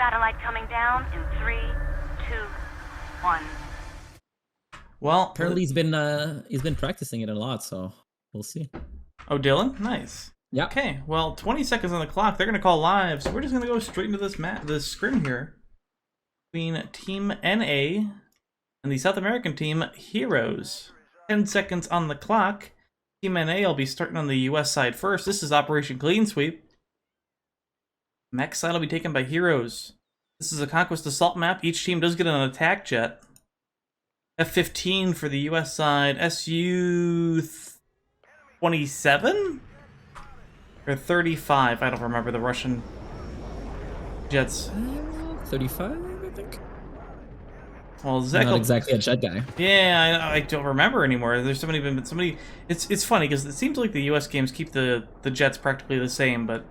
Satellite coming down in 3, 2, 1. Well, apparently he's been practicing it a lot, so we'll see. Oh, Dylan, nice. Yeah. Okay, well, 20 seconds on the clock. They're gonna call live, so we're just gonna go straight into this scrim here between Team NA and the South American team Heroes. 10 seconds on the clock. Team NA will be starting on the US side first. This is Operation Clean Sweep. Mech side will be taken by Heroes. This is a Conquest Assault map. Each team does get an attack jet. F-15 for the US side. SU-27? Or 35? I don't remember the Russian jets. 35, I think. Well, Zek not exactly a jet guy. Yeah, I don't remember anymore. There's somebody. It's funny because it seems like the U.S. games keep the jets practically the same, but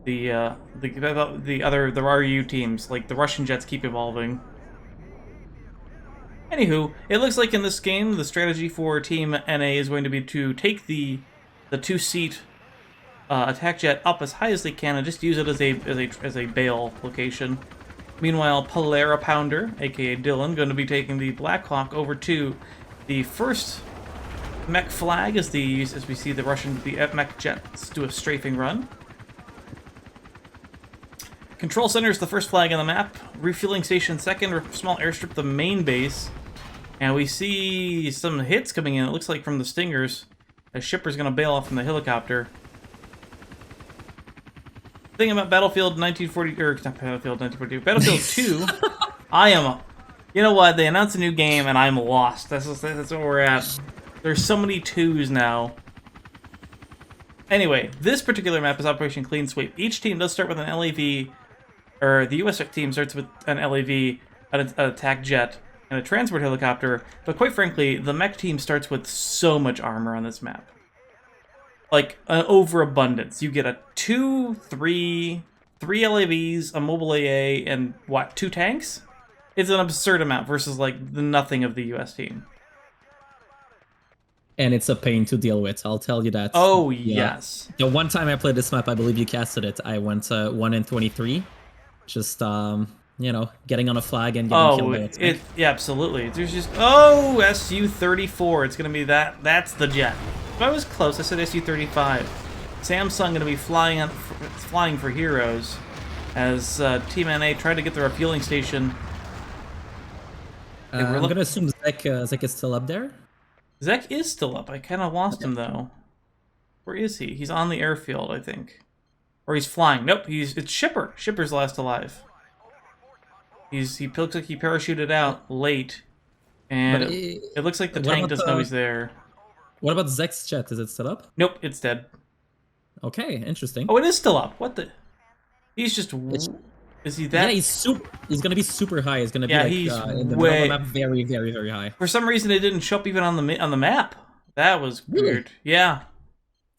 the RU teams, like the Russian jets, keep evolving. Anywho, it looks like in this game the strategy for Team NA is going to be to take the 2-seat attack jet up as high as they can and just use it as a bail location. Meanwhile, Polera Pounder, aka Dylan, going to be taking the Blackhawk over to the first mech flag as we see the Russian mech jets do a strafing run. Control center is the first flag on the map. Refueling station second. Small airstrip the main base. And we see some hits coming in. It looks like from the Stingers. A shipper's going to bail off from the helicopter. Thing about Battlefield 1940, or not Battlefield 1942, Battlefield 2, you know what, they announced a new game and I'm lost. That's where we're at. There's so many 2s now. Anyway, this particular map is Operation Clean Sweep. Each team does start with an LAV, or the US team starts with an LAV, an attack jet, and a transport helicopter, but quite frankly, the mech team starts with so much armor on this map. Like, an overabundance. You get a 3 LAVs, a mobile AA, and what, 2 tanks? It's an absurd amount versus, like, the nothing of the US team. And it's a pain to deal with, I'll tell you that. Oh, yeah. yes. The one time I played this map, I believe you casted it, I went 1 in 23. Just, you know, getting on a flag and getting killed by a tank. Yeah, absolutely. There's just, oh, SU-34. It's going to be that's the jet. But I was close. I said SU-35. Samsung going to be flying for Heroes as Team NA tried to get the refueling station. I'm going to assume Zek is still up there. Zek is still up. I kind of lost him, though. Where is he? He's on the airfield, I think. Or he's flying. Nope, it's Shipper. Shipper's last alive. He looks like he parachuted out late. And it looks like the tank doesn't know he's there. What about Zek's jet? Is it still up? Nope, it's dead. Okay, interesting. Oh, it is still up. What the? He's just... Is he that? Yeah, he's gonna be super high. He's gonna be like, he's in the middle of the map, very, very, very high. For some reason, it didn't show up even on the map. That was weird. Yeah.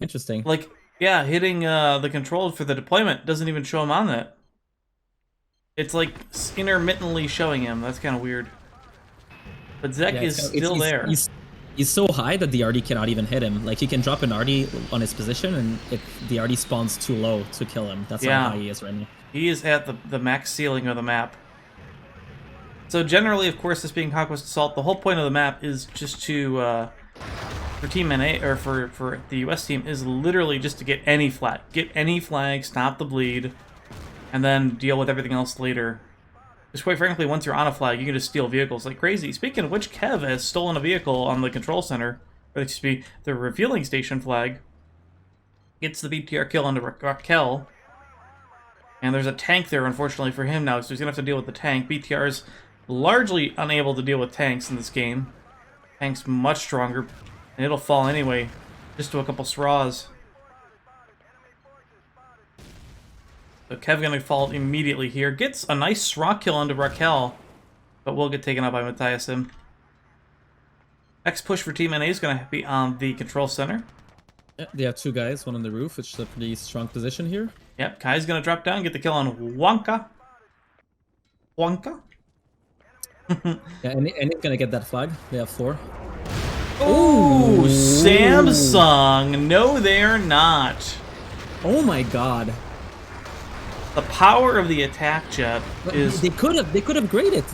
Interesting. Like, yeah, hitting the control for the deployment doesn't even show him on that. It's like intermittently showing him. That's kind of weird. But Zek is still there. He's so high that the RD cannot even hit him. Like, he can drop an RD on his position, and the RD spawns too low to kill him. That's how high he is right now. He is at the max ceiling of the map. So generally, of course, this being Conquest Assault, the whole point of the map is just to, for Team NA, or for the US team, is literally just to get any flag. Get any flag, stop the bleed, and then deal with everything else later. Because quite frankly, once you're on a flag, you can just steal vehicles like crazy. Speaking of which, Kev has stolen a vehicle on the control center, or excuse me, the refueling station flag. Gets the BTR kill onto Raquel. And there's a tank there, unfortunately, for him now, so he's going to have to deal with the tank. BTR is largely unable to deal with tanks in this game. Tank's much stronger, and it'll fall anyway, just to a couple straws. So Kev going to fall immediately here. Gets a nice straw kill onto Raquel, but will get taken out by Matthiasen. Next push for Team NA is going to be on the control center. Yeah, they have 2 guys, one on the roof, which is a pretty strong position here. Yep, Kai's going to drop down, get the kill on Wonka. Wonka? Yeah, and he's going to get that flag. They have 4. Ooh, Samsung. No, they're not. Oh my god. The power of the attack jet is... They could have graded.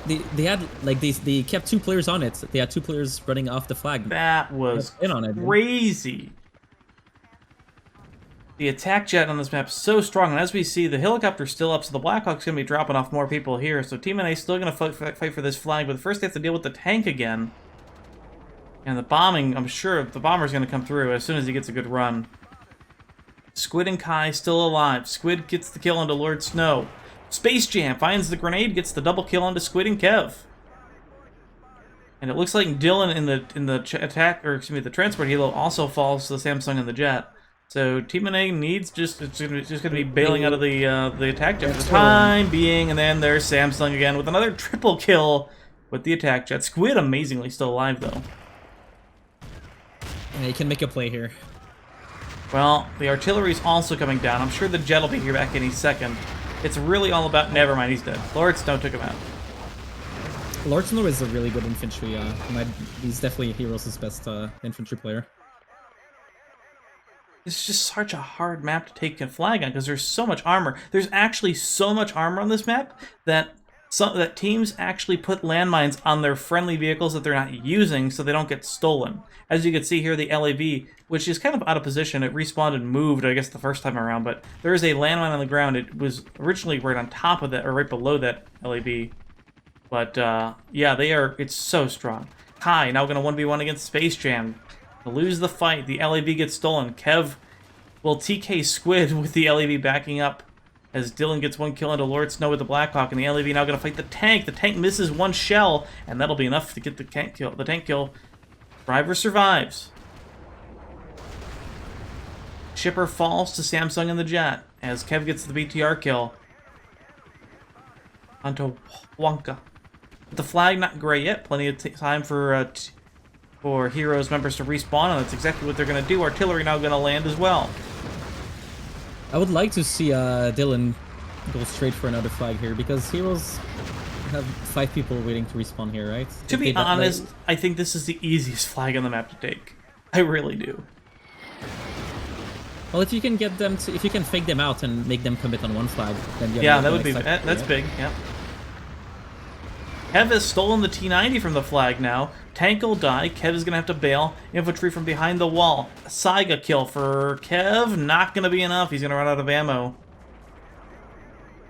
They had like they kept 2 players on it. They had 2 players running off the flag. That was in on it, crazy. The attack jet on this map is so strong, and as we see, the helicopter's still up, so the Blackhawk's going to be dropping off more people here. So TeamNA is still going to fight for this flag, but first they have to deal with the tank again. And the bombing, I'm sure the bomber's going to come through as soon as he gets a good run. Squid and Kai still alive. Squid gets the kill onto Lord Snow. Space Jam finds the grenade, gets the double kill onto Squid and Kev. And it looks like Dylan in the attack, or excuse me, the transport helo also falls to the Samsung and the jet. So TeamNA needs just gonna be bailing out of the attack jet for the time being, and then there's Samsung again with another triple kill with the attack jet. Squid amazingly still alive though. Yeah, you can make a play here. Well, the artillery's also coming down. I'm sure the jet will be here back any second. It's really all about... Never mind, he's dead. Lord Snow took him out. Lord Snow is a really good infantry. He's definitely Heroes' best infantry player. It's just such a hard map to take a flag on because there's so much armor. There's actually so much armor on this map that teams actually put landmines on their friendly vehicles that they're not using so they don't get stolen. As you can see here, the LAV, which is kind of out of position, it respawned and moved, I guess, the first time around, but there is a landmine on the ground. It was originally right on top of that, or right below that LAV. But, yeah, it's so strong. Kai now going to 1v1 against Space Jam. To lose the fight, the LAV gets stolen. Kev will TK Squid with the LAV backing up as Dylan gets 1 kill into Lord Snow with the Blackhawk, and the LAV now going to fight the tank. The tank misses 1 shell, and that'll be enough to get the tank kill. Driver survives. Shipper falls to Samsung and the jet as Kev gets the BTR kill onto Wonka. But the flag not gray yet. Plenty of time for Heroes members to respawn, and that's exactly what they're going to do. Artillery now going to land as well. I would like to see Dylan go straight for another flag here, because Heroes have 5 people waiting to respawn here, right? To be honest, I think this is the easiest flag on the map to take. I really do. Well, if you can get them to, if you can fake them out and make them commit on 1 flag, then yeah, that would be that's big. Yeah. Kev has stolen the T90 from the flag now. Tank will die. Kev is going to have to bail. Infantry from behind the wall. Saiga kill for Kev. Not going to be enough. He's going to run out of ammo.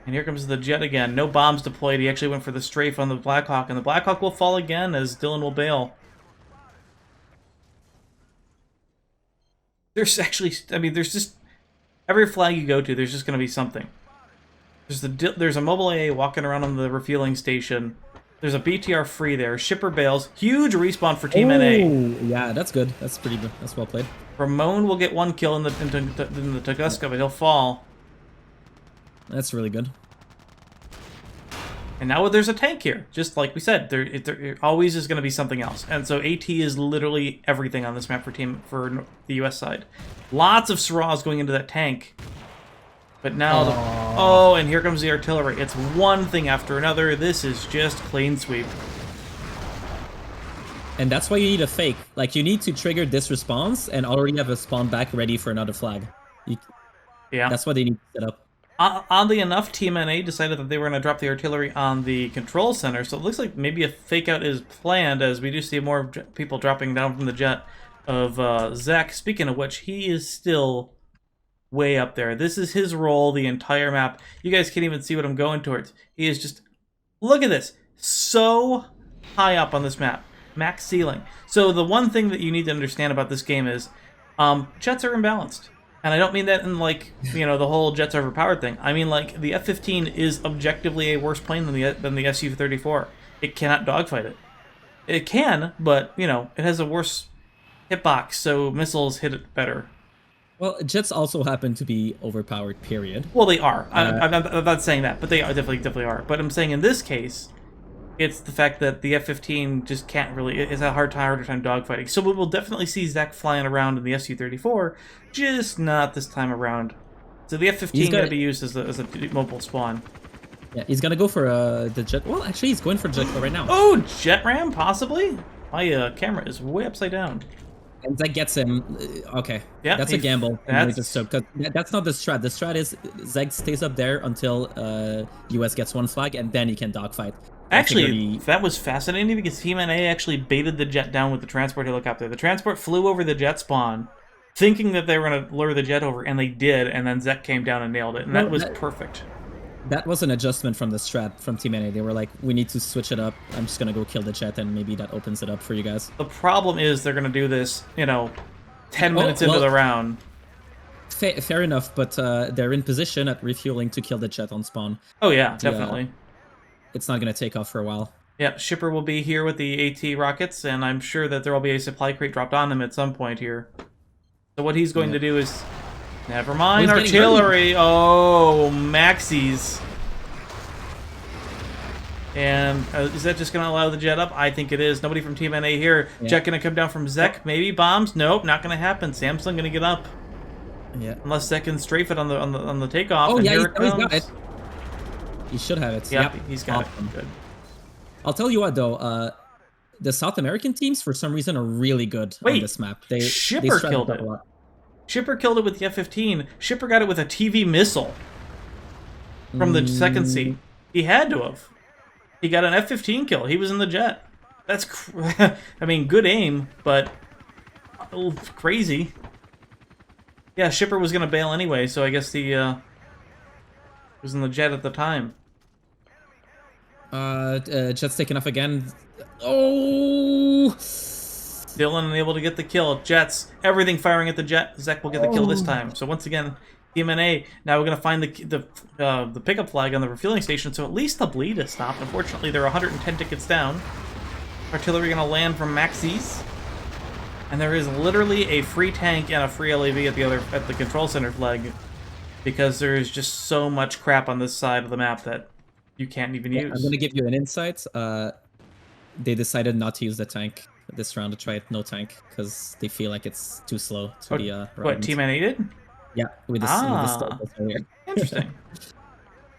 And here comes the jet again. No bombs deployed. He actually went for the strafe on the Blackhawk. And the Blackhawk will fall again as Dylan will bail. There's actually... I mean, there's just... Every flag you go to, there's just going to be something. There's a mobile AA walking around on the refueling station. There's a BTR free there. Shipper bails. Huge respawn for TeamNA. Oh, yeah, that's good. That's pretty good. That's well played. Ramon will get 1 kill in the Tunguska, but he'll fall. That's really good. And now there's a tank here. Just like we said, there always is going to be something else. And so AT is literally everything on this map for the US side. Lots of Syrahs going into that tank. But now, oh, and here comes the artillery. It's one thing after another. This is just clean sweep. And that's why you need a fake. Like, you need to trigger this response and already have a spawn back ready for another flag. Yeah. That's what they need to set up. Oddly enough, TeamNA decided that they were going to drop the artillery on the control center, so it looks like maybe a fake out is planned, as we do see more people dropping down from the jet of Zach. Speaking of which, he is still way up there. This is his role the entire map. You guys can't even see what I'm going towards. He is just... Look at this! So high up on this map. Max ceiling. So the one thing that you need to understand about this game is jets are imbalanced. And I don't mean that in, like, you know, the whole jets overpowered thing. I mean, like, the F-15 is objectively a worse plane than the Su-34. It cannot dogfight it. It can, but, you know, it has a worse hitbox, so missiles hit it better. Well, jets also happen to be overpowered, period. Well, they are. I'm not saying that, but they are, definitely are. But I'm saying in this case, it's the fact that the F-15 just can't really... It's a harder time dogfighting. So we will definitely see Zach flying around in the Su-34, just not this time around. So the F-15 going to be used as a mobile spawn. Yeah, he's going to go for the jet... Well, actually, he's going for jet right now. Oh, jet ram, possibly? My camera is way upside down. And Zeg gets him. Okay, Yeah, that's a gamble. That's That's not the strat. The strat is Zeg stays up there until US gets one flag, and then he can dogfight. actually, that was fascinating because TeamNA actually baited the jet down with the transport helicopter. The transport flew over the jet spawn, thinking that they were going to lure the jet over, and they did, and then Zek came down and nailed it, and that was perfect. That was an adjustment from the strat from TeamNA. They were like, we need to switch it up. I'm just going to go kill the jet, and maybe that opens it up for you guys. The problem is they're going to do this, 10 minutes into the round. Fair enough, but they're in position at refueling to kill the jet on spawn. Oh, yeah, definitely. It's not going to take off for a while. Yeah, Shipper will be here with the AT rockets, and I'm sure that there will be a supply crate dropped on him at some point here. So what he's going to do is... Never mind, artillery! Oh, Maxis. And is that just going to allow the jet up? I think it is. Nobody from TeamNA here. Yeah. Jet going to come down from Zek. Maybe bombs? Nope, not going to happen. Samsung going to get up. Yeah. Unless Zek can strafe it on the takeoff. Oh, and yeah, here it comes. He's got it. He should have it. Yep, he's got it. Good. I'll tell you what, though. The South American teams, for some reason, are really good on this map. Shipper killed it. Shipper killed it with the F-15. Shipper got it with a TV missile from the second seat. He had to have. He got an F-15 kill. He was in the jet. That's, I mean, good aim, but crazy. Yeah, Shipper was going to bail anyway, so I guess he was in the jet at the time. Jet's taken off again. Oh! Dylan unable to get the kill. Jets, everything firing at the jet. Zek will get the kill this time. So once again, TeamNA, now we're going to find the pickup flag on the refueling station, so at least the bleed is stopped. Unfortunately, there are 110 tickets down. Artillery going to land from Maxis. And there is literally a free tank and a free LAV at the control center flag, because there is just so much crap on this side of the map that you can't even use. I'm going to give you an insight. They decided not to use the tank this round, to try it no tank, because they feel like it's too slow to be what TeamNA did? Yeah, with this interesting.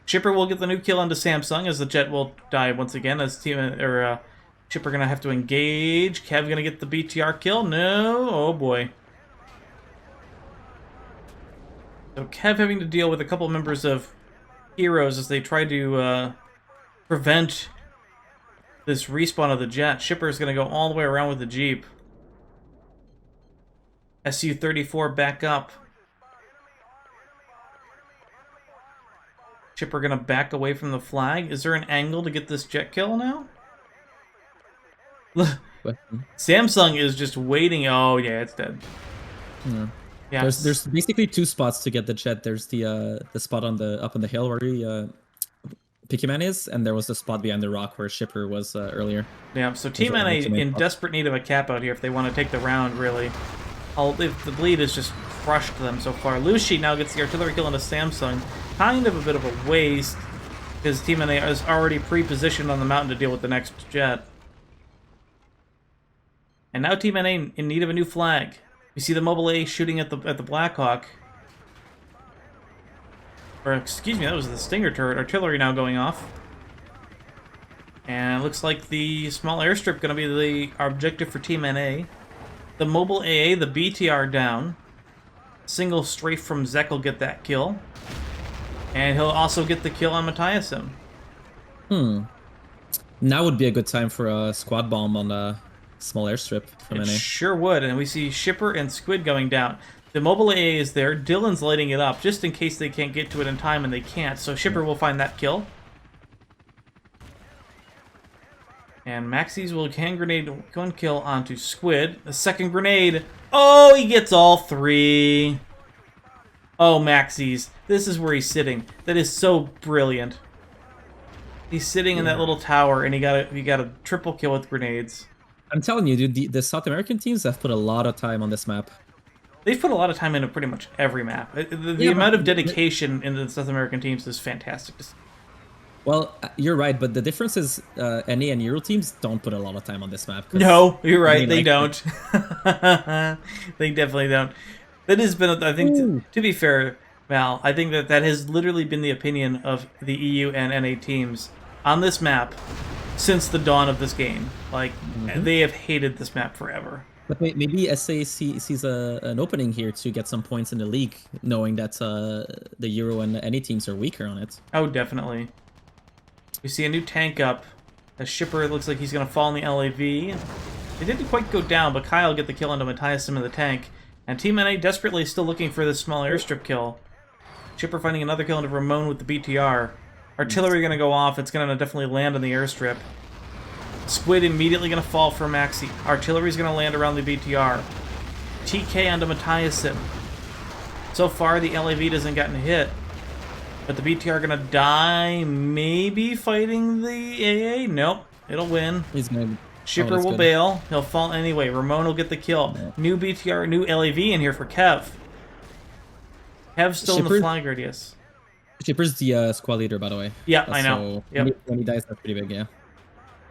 Shipper will get the new kill onto Samsung, as the jet will die once again, as Shipper gonna have to engage. Kev gonna get the BTR kill. No, oh boy. So Kev having to deal with a couple members of Heroes as they try to prevent this respawn of the jet. Shipper is going to go all the way around with the Jeep. Su-34 back up. Shipper going to back away from the flag. Is there an angle to get this jet kill now? Samsung is just waiting. Oh, yeah, it's dead. Yeah. There's basically two spots to get the jet. There's the spot up on the hill where he... Picky-Man is, and there was the spot behind the rock where Shipper was earlier. Yeah, so TeamNA in desperate need of a cap out here if they want to take the round, really. If the bleed has just crushed them so far. Lucy now gets the artillery kill into Samsung. Kind of a bit of a waste, because TeamNA is already pre-positioned on the mountain to deal with the next jet. And now TeamNA in need of a new flag. You see the Mobile A shooting at the Blackhawk. Or, excuse me, that was the Stinger turret. Artillery now going off. And it looks like the small airstrip going to be the objective for TeamNA. The Mobile AA, the BTR down. Single strafe from Zek will get that kill. And he'll also get the kill on Matthiasen. Now would be a good time for a squad bomb on a small airstrip from NA. Sure would, and we see Shipper and Squid going down. The Mobile AA is there. Dylan's lighting it up, just in case they can't get to it in time, and they can't. So Shipper will find that kill. And Maxis will hand grenade one kill onto Squid. The second grenade. Oh, he gets all three. Oh, Maxis. This is where he's sitting. That is so brilliant. He's sitting in that little tower, and he got a triple kill with grenades. I'm telling you, dude, the South American teams have put a lot of time on this map. They've put a lot of time into pretty much every map. The amount of dedication in the South American teams is fantastic. Well, you're right, but the difference is NA and Euro teams don't put a lot of time on this map. No, you're right. They don't. They definitely don't. That has been, I think, to be fair, Val, I think that has literally been the opinion of the EU and NA teams on this map since the dawn of this game. Like, they have hated this map forever. But maybe SA sees an opening here to get some points in the league, knowing that the Euro and any teams are weaker on it. Oh, definitely. We see a new tank up. The shipper looks like he's going to fall in the LAV. It didn't quite go down, but Kyle get the kill onto Matthias in the tank. And TeamNA desperately still looking for this small airstrip kill. Shipper finding another kill into Ramon with the BTR. Artillery going to go off. It's going to definitely land on the airstrip. Squid immediately going to fall for Maxi. Artillery's going to land around the BTR. TK onto Matthias. So far, the LAV doesn't gotten hit. But the BTR going to die, maybe fighting the AA? Nope, it'll win. He's going to... Shipper will bail. He'll fall anyway. Ramon will get the kill. Yeah. New BTR, new LAV in here for Kev. Kev's still in the flag radius. Shipper's the squad leader, by the way. Yeah, I know. So yep. When he dies, that's pretty big, yeah.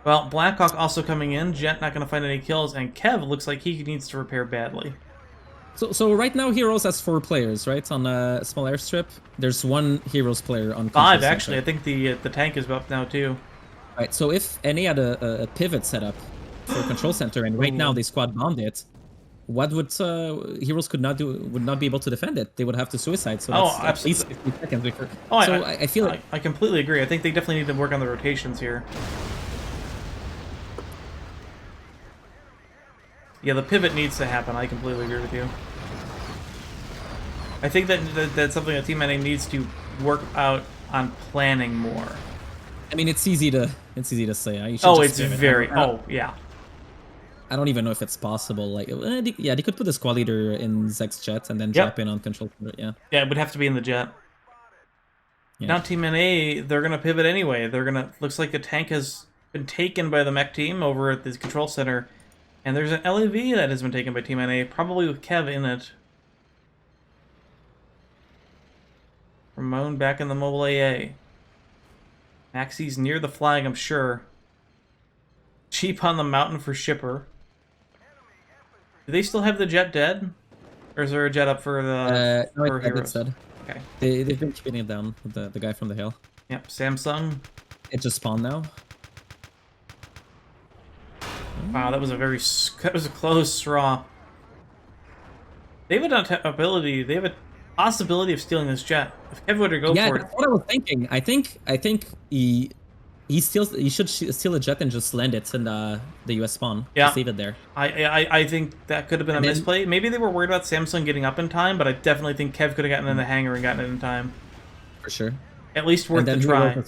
Well, Blackhawk also coming in. Jet not going to find any kills, and Kev looks like he needs to repair badly. So right now, Heroes has 4 players, right? On a small airstrip. There's 1 Heroes player on 5, actually. I think the tank is up now, too. Right, so if NA had a pivot set up for control center, and right now they squad bombed it, what would Heroes would not be able to defend it? They would have to suicide. So that's at least 50 seconds before. Oh, so I feel like I completely agree. I think they definitely need to work on the rotations here. Yeah, the pivot needs to happen. I completely agree with you. I think that's something that TeamNA needs to work out on planning more. I mean, it's easy to say. Oh, it's very. Oh, yeah. I don't even know if it's possible. Like, yeah, they could put the squad leader in Zek's jet and then drop in on control. Yeah. Yeah, it would have to be in the jet. Yeah. Now TeamNA, they're gonna pivot anyway. They're gonna. Looks like a tank has been taken by the mech team over at the control center, and there's an LAV that has been taken by TeamNA, probably with Kev in it. Ramon back in the mobile AA. Maxi's near the flag, I'm sure. Cheap on the mountain for Shipper. Do they still have the jet dead? Or is there a jet up for the no, it's dead. Okay. They've been keeping it down with the guy from the hill. Yep, Samsung. It just spawned now. Wow, that was a close draw. They have an ability. They have a possibility of stealing this jet. If Kev were to go for it. Yeah, that's what I was thinking. I think he should steal a jet and just land it in the US spawn. Yeah, just leave it there. I think that could have been a misplay. Maybe they were worried about Samsung getting up in time, but I definitely think Kev could have gotten in the hangar and gotten it in time. For sure. At least worth the try.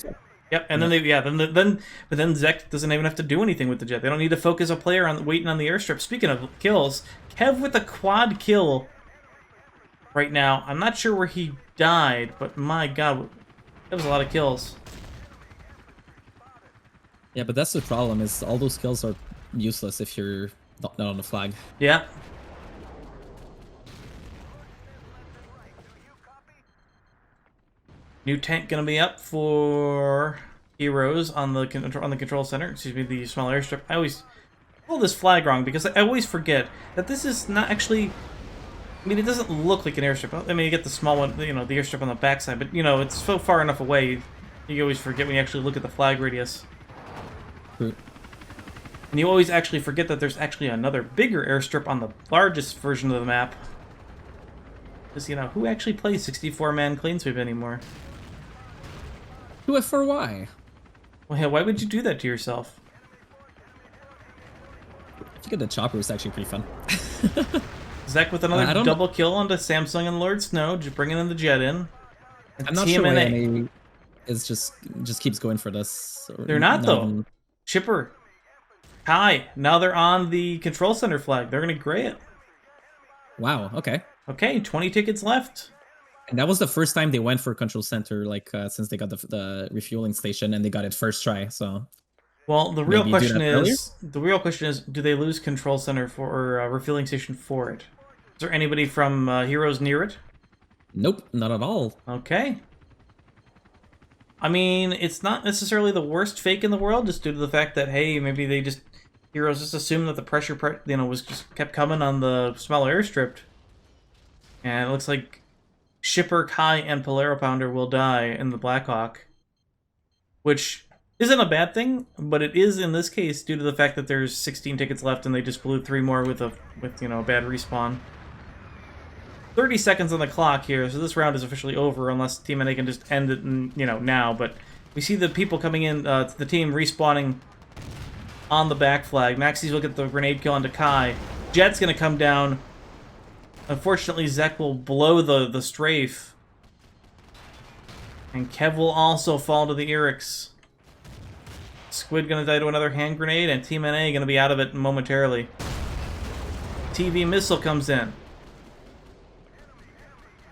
Yep, and then but then Zek doesn't even have to do anything with the jet. They don't need to focus a player on waiting on the airstrip. Speaking of kills, Kev with a quad kill right now. I'm not sure where he died, but my god, that was a lot of kills. Yeah, but that's the problem, is all those kills are useless if you're not on the flag. Yeah. New tank gonna be up for Heroes on the control center. Excuse me, the small airstrip. I always pull this flag wrong because I always forget that this is not actually. I mean, it doesn't look like an airstrip. I mean, you get the small one, you know, the airstrip on the backside, but you know, it's so far enough away. You always forget when you actually look at the flag radius. True. And you always actually forget that there's actually another bigger airstrip on the largest version of the map. Because, you know, who actually plays 64-man clean sweep anymore? 2F4Y. Well, yeah, why would you do that to yourself? If you get the chopper, it's actually pretty fun. Zek with another double kill onto Samsung and Lord Snow, just bringing in the jet in. I'm not sure why NA is just keeps going for this. They're not, though. Shipper. Kai. Now they're on the control center flag. They're going to gray it. Wow, okay. Okay, 20 tickets left. And that was the first time they went for control center, like, since they got the refueling station, and they got it first try, so... Well, the real question is, do they lose control center for, or refueling station for it? Is there anybody from Heroes near it? Nope, not at all. Okay. I mean, it's not necessarily the worst fake in the world, just due to the fact that, hey, maybe they just... Heroes just assumed that the pressure, you know, was just kept coming on the smaller airstrip. And it looks like Shipper, Kai, and Polaro Pounder will die in the Blackhawk. Which Isn't a bad thing, but it is in this case due to the fact that there's 16 tickets left and they just blew 3 more with a bad respawn. 30 seconds on the clock here, so this round is officially over unless TeamNA can just end it now. But we see the people coming in to the team respawning on the back flag. Maxis will get the grenade kill onto Kai. Jet's gonna come down. Unfortunately, Zek will blow the strafe. And Kev will also fall to the Eric's. Squid gonna die to another hand grenade, and TeamNA gonna be out of it momentarily. TV missile comes in.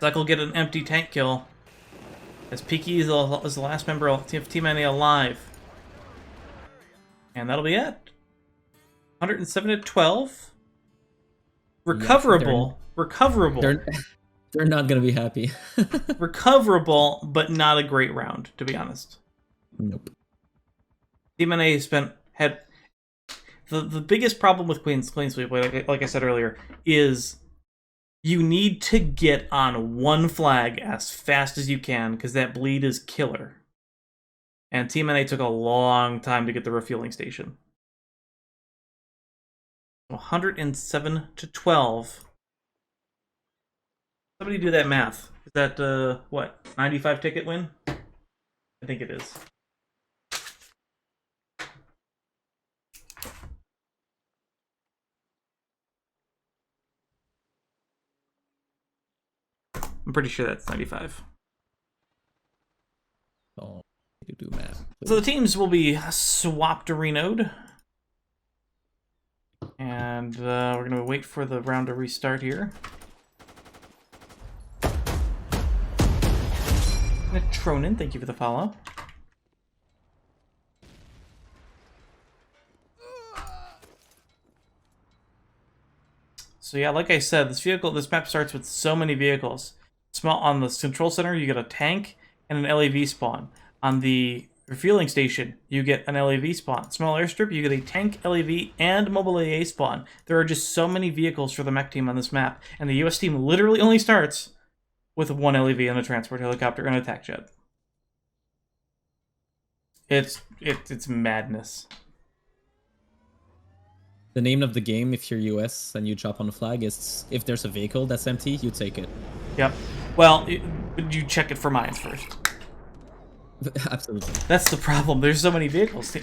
Zek will get an empty tank kill. As Peaky is the last member of TeamNA alive. And that'll be it. 107 to 12. Recoverable. Recoverable. They're not gonna be happy. Recoverable, but not a great round, to be honest. Nope. TeamNA had the biggest problem with Clean Sweep, like I said earlier, is you need to get on one flag as fast as you can, because that bleed is killer. And TeamNA took a long time to get the refueling station. 107 to 12. Somebody do that math. Is that, what, 95 ticket win? I think it is. I'm pretty sure that's 95. Oh, you do math. So the teams will be swapped to Renode. And we're going to wait for the round to restart here. Tronin, thank you for the follow. So yeah, like I said, this map starts with so many vehicles. On the control center, you get a tank and an LAV spawn. On the refueling station, you get an LAV spawn. Small airstrip, you get a tank, LAV, and mobile AA spawn. There are just so many vehicles for the mech team on this map, and the US team literally only starts with one LAV and a transport helicopter and an attack jet. It's madness. The name of the game, if you're US and you drop on a flag, is if there's a vehicle that's empty, you take it. Yep. Well, you check it for mines first. Absolutely. That's the problem. There's so many vehicles.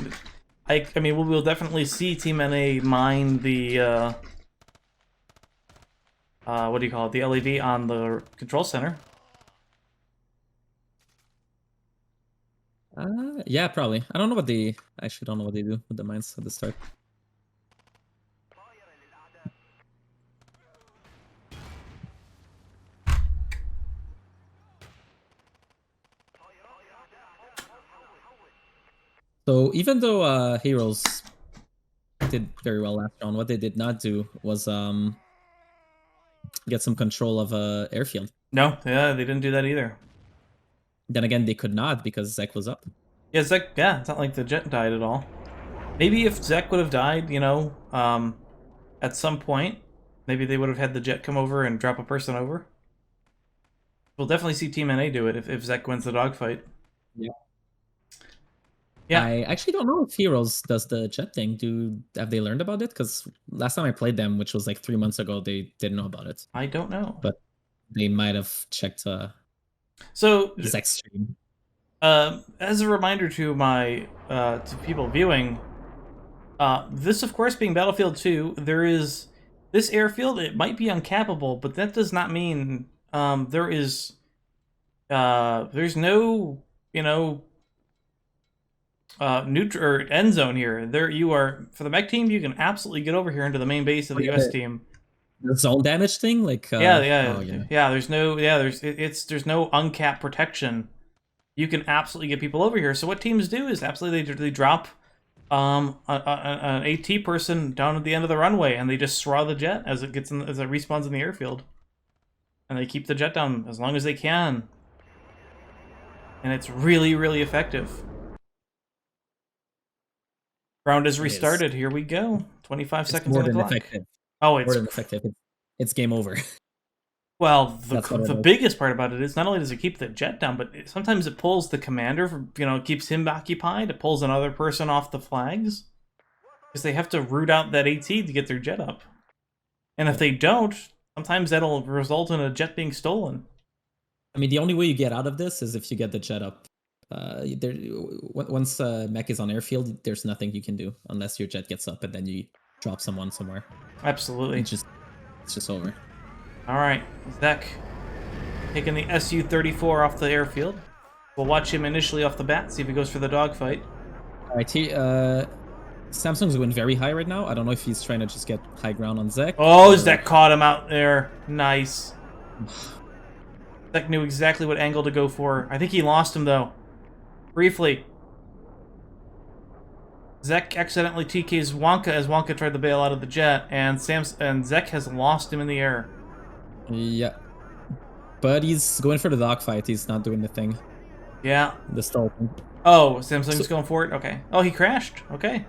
I mean, we'll definitely see TeamNA mine the what do you call it? The LEV on the control center. Yeah, probably. I don't know what I actually don't know what they do with the mines at the start. So even though Heroes did very well last round, what they did not do was get some control of airfield. No, yeah, they didn't do that either. Then again, they could not because Zek was up. Yeah, Zek. Yeah, it's not like the jet died at all. Maybe if Zek would have died, at some point, maybe they would have had the jet come over and drop a person over. We'll definitely see TeamNA do it if Zek wins the dogfight. Yeah. Yeah. I actually don't know if Heroes does the jet thing. Have they learned about it? Because last time I played them, which was like 3 months ago, they didn't know about it. I don't know. But they might have checked Zek's stream. As a reminder to my to people viewing, this of course being Battlefield 2, there is this airfield. It might be uncappable, but that does not mean there's no neutral or end zone here. There you are for the mech team. You can absolutely get over here into the main base of the US team. The zone damage thing, like yeah. There's no uncapped protection. You can absolutely get people over here. So what teams do is absolutely they drop an AT person down at the end of the runway, and they just swirl the jet as it respawns in the airfield, and they keep the jet down as long as they can, and it's really, really effective. Round is restarted. Here we go. 25 seconds on the clock. Effective. Oh, it's more than effective. It's game over. Well, That's what it the is. biggest part about it is not only does it keep the jet down, but sometimes it pulls the commander from, it keeps him occupied. It pulls another person off the flags because they have to root out that AT to get their jet up. And if they don't, sometimes that'll result in a jet being stolen. I mean, the only way you get out of this is if you get the jet up. Once mech is on airfield, there's nothing you can do unless your jet gets up and then you drop someone somewhere. Absolutely. It's just over. All right, Zek taking the Su-34 off the airfield. We'll watch him initially off the bat, see if he goes for the dogfight. All right, Samsung's going very high right now. I don't know if he's trying to just get high ground on Zek. Oh, Zek caught him out there. Nice. Zek knew exactly what angle to go for. I think he lost him, though. Briefly. Zek accidentally TKs Wonka as Wonka tried to bail out of the jet, and Zek has lost him in the air. Yeah. But he's going for the dogfight. He's not doing the thing. Yeah. The stall thing. Oh, Samsung's going for it? Okay. Oh, he crashed. Okay.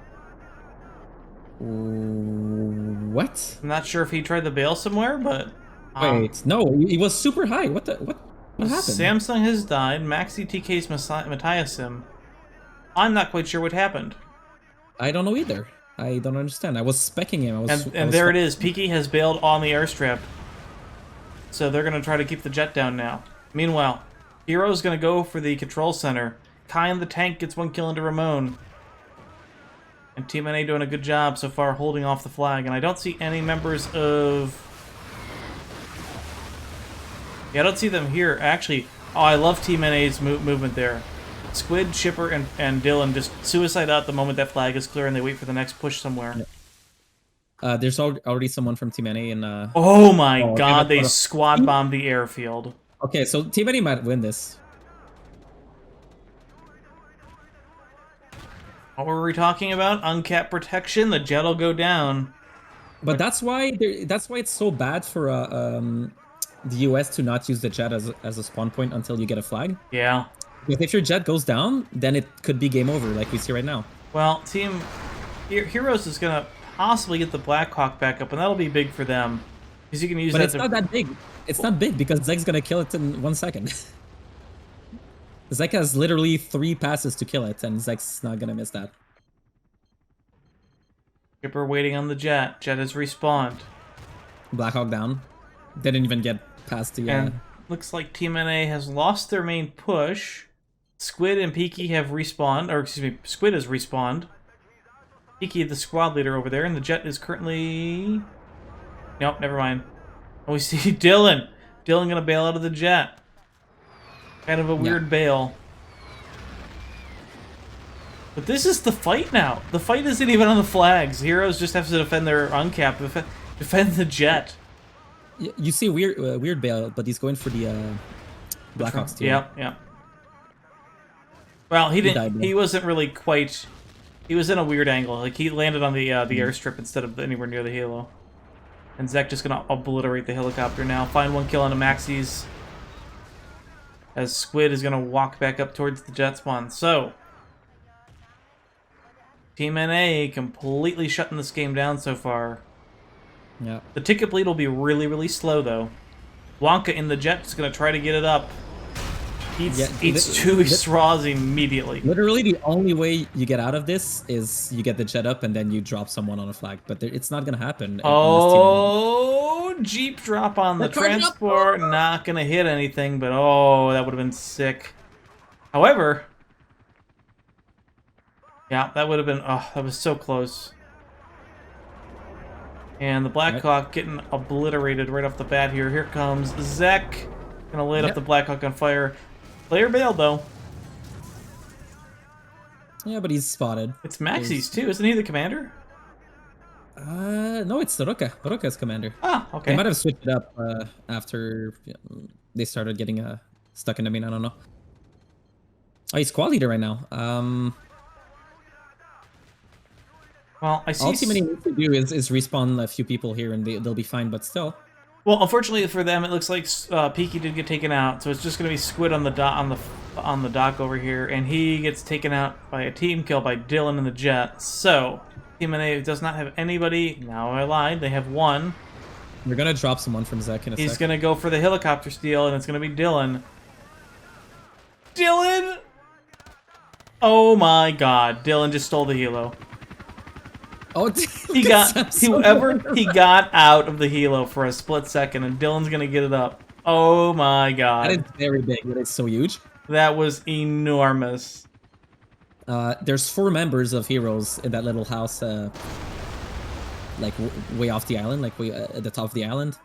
What? I'm not sure if he tried to bail somewhere, but... Wait, no, he was super high. What happened? Samsung has died. Maxi TK's Matthiasim. I'm not quite sure what happened. I don't know either. I don't understand. I was specking him. And there it is. Peaky has bailed on the airstrip. So they're going to try to keep the jet down now. Meanwhile, Hero's going to go for the control center. Kai in the tank gets 1 kill into Ramon. And TeamNA doing a good job so far holding off the flag. And I don't see any members of... Yeah, I don't see them here. Actually, oh, I love TeamNA's movement there. Squid, Chipper, and Dylan just suicide out the moment that flag is clear and they wait for the next push somewhere. Yeah. There's already someone from TeamNA in... Oh my god, they squad bombed the airfield. Okay, so TeamNA might win this. What were we talking about? Uncapped protection? The jet will go down. But that's why it's so bad for the US to not use the jet as a spawn point until you get a flag. Yeah. Because if your jet goes down, then it could be game over, like we see right now. Well, Heroes is going to possibly get the Blackhawk back up, and that'll be big for them. Because you can use but that it's not that big. It's not big because Zek's going to kill it in 1 second. Zek has literally 3 passes to kill it, and Zek's not going to miss that. Chipper waiting on the jet. Jet has respawned. Blackhawk down. Didn't even get past the... And looks like TeamNA has lost their main push. Squid and Peaky have respawned, or excuse me, Squid has respawned. Peaky, the squad leader over there, and the jet is currently... Nope, never mind. Oh, we see Dylan. Dylan gonna bail out of the jet. Kind of a weird bail. But this is the fight now. The fight isn't even on the flags. Heroes just have to defend their uncap, defend the jet. You see weird bail, but he's going for the Blackhawks too. Yeah, yeah. Well, he wasn't really quite... He was in a weird angle. Like, he landed on the airstrip instead of anywhere near the halo. And Zek just gonna obliterate the helicopter now. Find 1 kill on the Maxis. As Squid is gonna walk back up towards the jet spawn. So, TeamNA completely shutting this game down so far. Yeah. The ticket bleed will be really, really slow, though. Wonka in the jet is going to try to get it up. Eats 2 straws immediately. Literally, the only way you get out of this is you get the jet up and then you drop someone on a flag. But it's not going to happen. Oh, Jeep drop on the transport. Not going to hit anything, but oh, that would have been sick. However, yeah, that would have been... Oh, that was so close. And the Blackhawk getting obliterated right off the bat here. Here comes Zek. Gonna light up the Blackhawk on fire. Player bailed, though. Yeah, but he's spotted. It's Maxi's, too. Isn't he the commander? No, it's Ruka. Ruka's commander. Ah, okay. They might have switched it up after they started getting stuck in the main. I don't know. Oh, he's squad leader right now. Well, I see. All TeamNA needs to do is respawn a few people here, and they'll be fine. But still. Well, unfortunately for them, it looks like Peaky did get taken out, so it's just going to be Squid on the dock over here, and he gets taken out by a team kill by Dylan in the jet. So TeamNA does not have anybody. Now I lied. They have 1. We're gonna drop someone from Zek in a He's sec. gonna go for the helicopter steal, and it's gonna be Dylan. Dylan! Oh my god, Dylan just stole the helo. Oh, He got out of the helo for a split second, and Dylan's gonna get it up. Oh my god. That is very big. That is so huge. That was enormous. There's 4 members of Heroes in that little house, like way off the island, like way at the top of the island.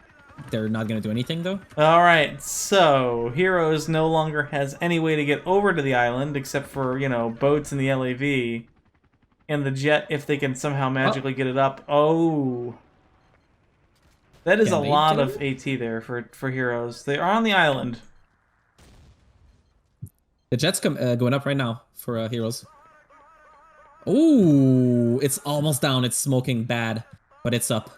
They're not gonna do anything though. Alright, so Heroes no longer has any way to get over to the island except for, you know, boats in the LAV. And the jet, if they can somehow magically get it up. Oh. That is a lot of AT there for Heroes. They are on the island. The jet's going up right now for Heroes. Oh, it's almost down. It's smoking bad, but it's up.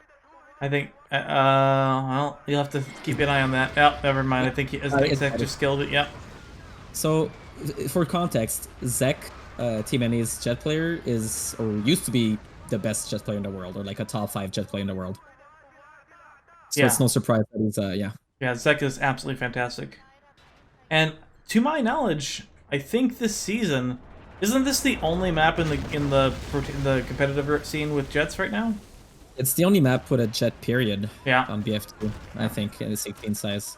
I think, well, you'll have to keep an eye on that. Oh, never mind. I think Zek just killed it. Yep. So, for context, Zek, TeamNA's jet player, is, or used to be, the best jet player in the world, or like a top 5 jet player in the world. So it's no surprise that he's, yeah. Yeah, Zek is absolutely fantastic. And to my knowledge, I think this season, isn't this the only map in the competitive scene with jets right now? It's the only map with a jet period. Yeah. On BF2, I think, in the 16 size.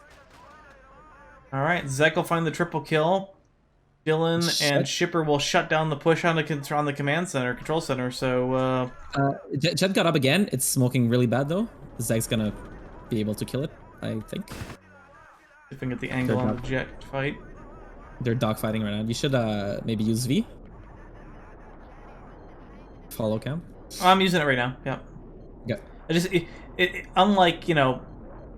All right, Zek will find the triple kill. Dylan and Shipper will shut down the push on the command center, control center. So Jet got up again. It's smoking really bad though. Zek's gonna be able to kill it, I think. If I can get the angle on the jet fight. They're dogfighting right now. You should maybe use V. Follow cam. Oh, I'm using it right now. Yeah. Yeah. I just unlike, you know,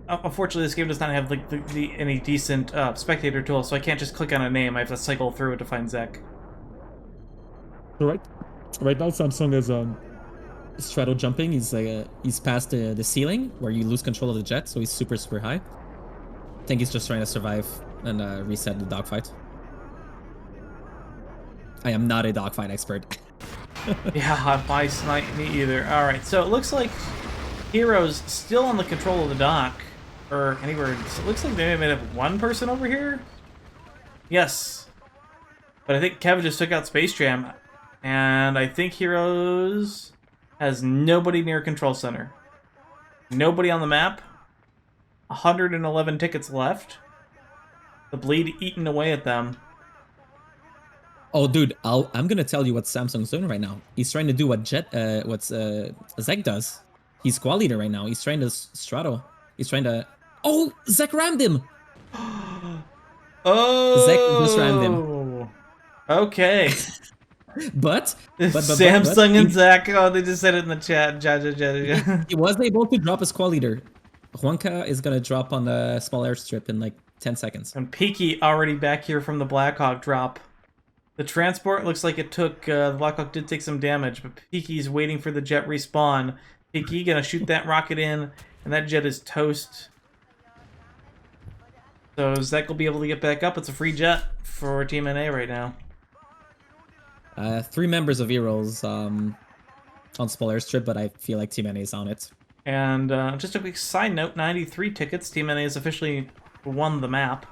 unfortunately this game does not have like any decent spectator tool, so I can't just click on a name. I have to cycle through it to find Zek. Right now Samsung is straddle jumping. He's past the ceiling where you lose control of the jet, so he's super high. I think he's just trying to survive and reset the dogfight. I am not a dogfight expert. Yeah, me either. All right, so it looks like Heroes still on the control of the dock, or anywhere. It looks like they may have one person over here. Yes, but I think Kevin just took out Space Jam, and I think Heroes has nobody near control center. Nobody on the map. 111 tickets left. The bleed eating away at them. Oh, dude, I'm gonna tell you what Samsung's doing right now. He's trying to do what Zek does. He's squad leader right now. He's trying to straddle. He's trying to. Oh, Zek rammed him. Oh, Zek just rammed him. Okay. but Samsung and Zek. Oh, they just said it in the chat. He was able to drop a squad leader. Juanca is gonna drop on the small airstrip in like 10 seconds. And Peaky already back here from the Blackhawk drop. The transport looks like it took, the Blackhawk did take some damage, but Peaky's waiting for the jet respawn. Peaky gonna shoot that rocket in, and that jet is toast. So Zek will be able to get back up. It's a free jet for TeamNA right now. 3 members of Heroes on small airstrip, but I feel like TeamNA is on it. And just a quick side note, 93 tickets. TeamNA has officially won the map.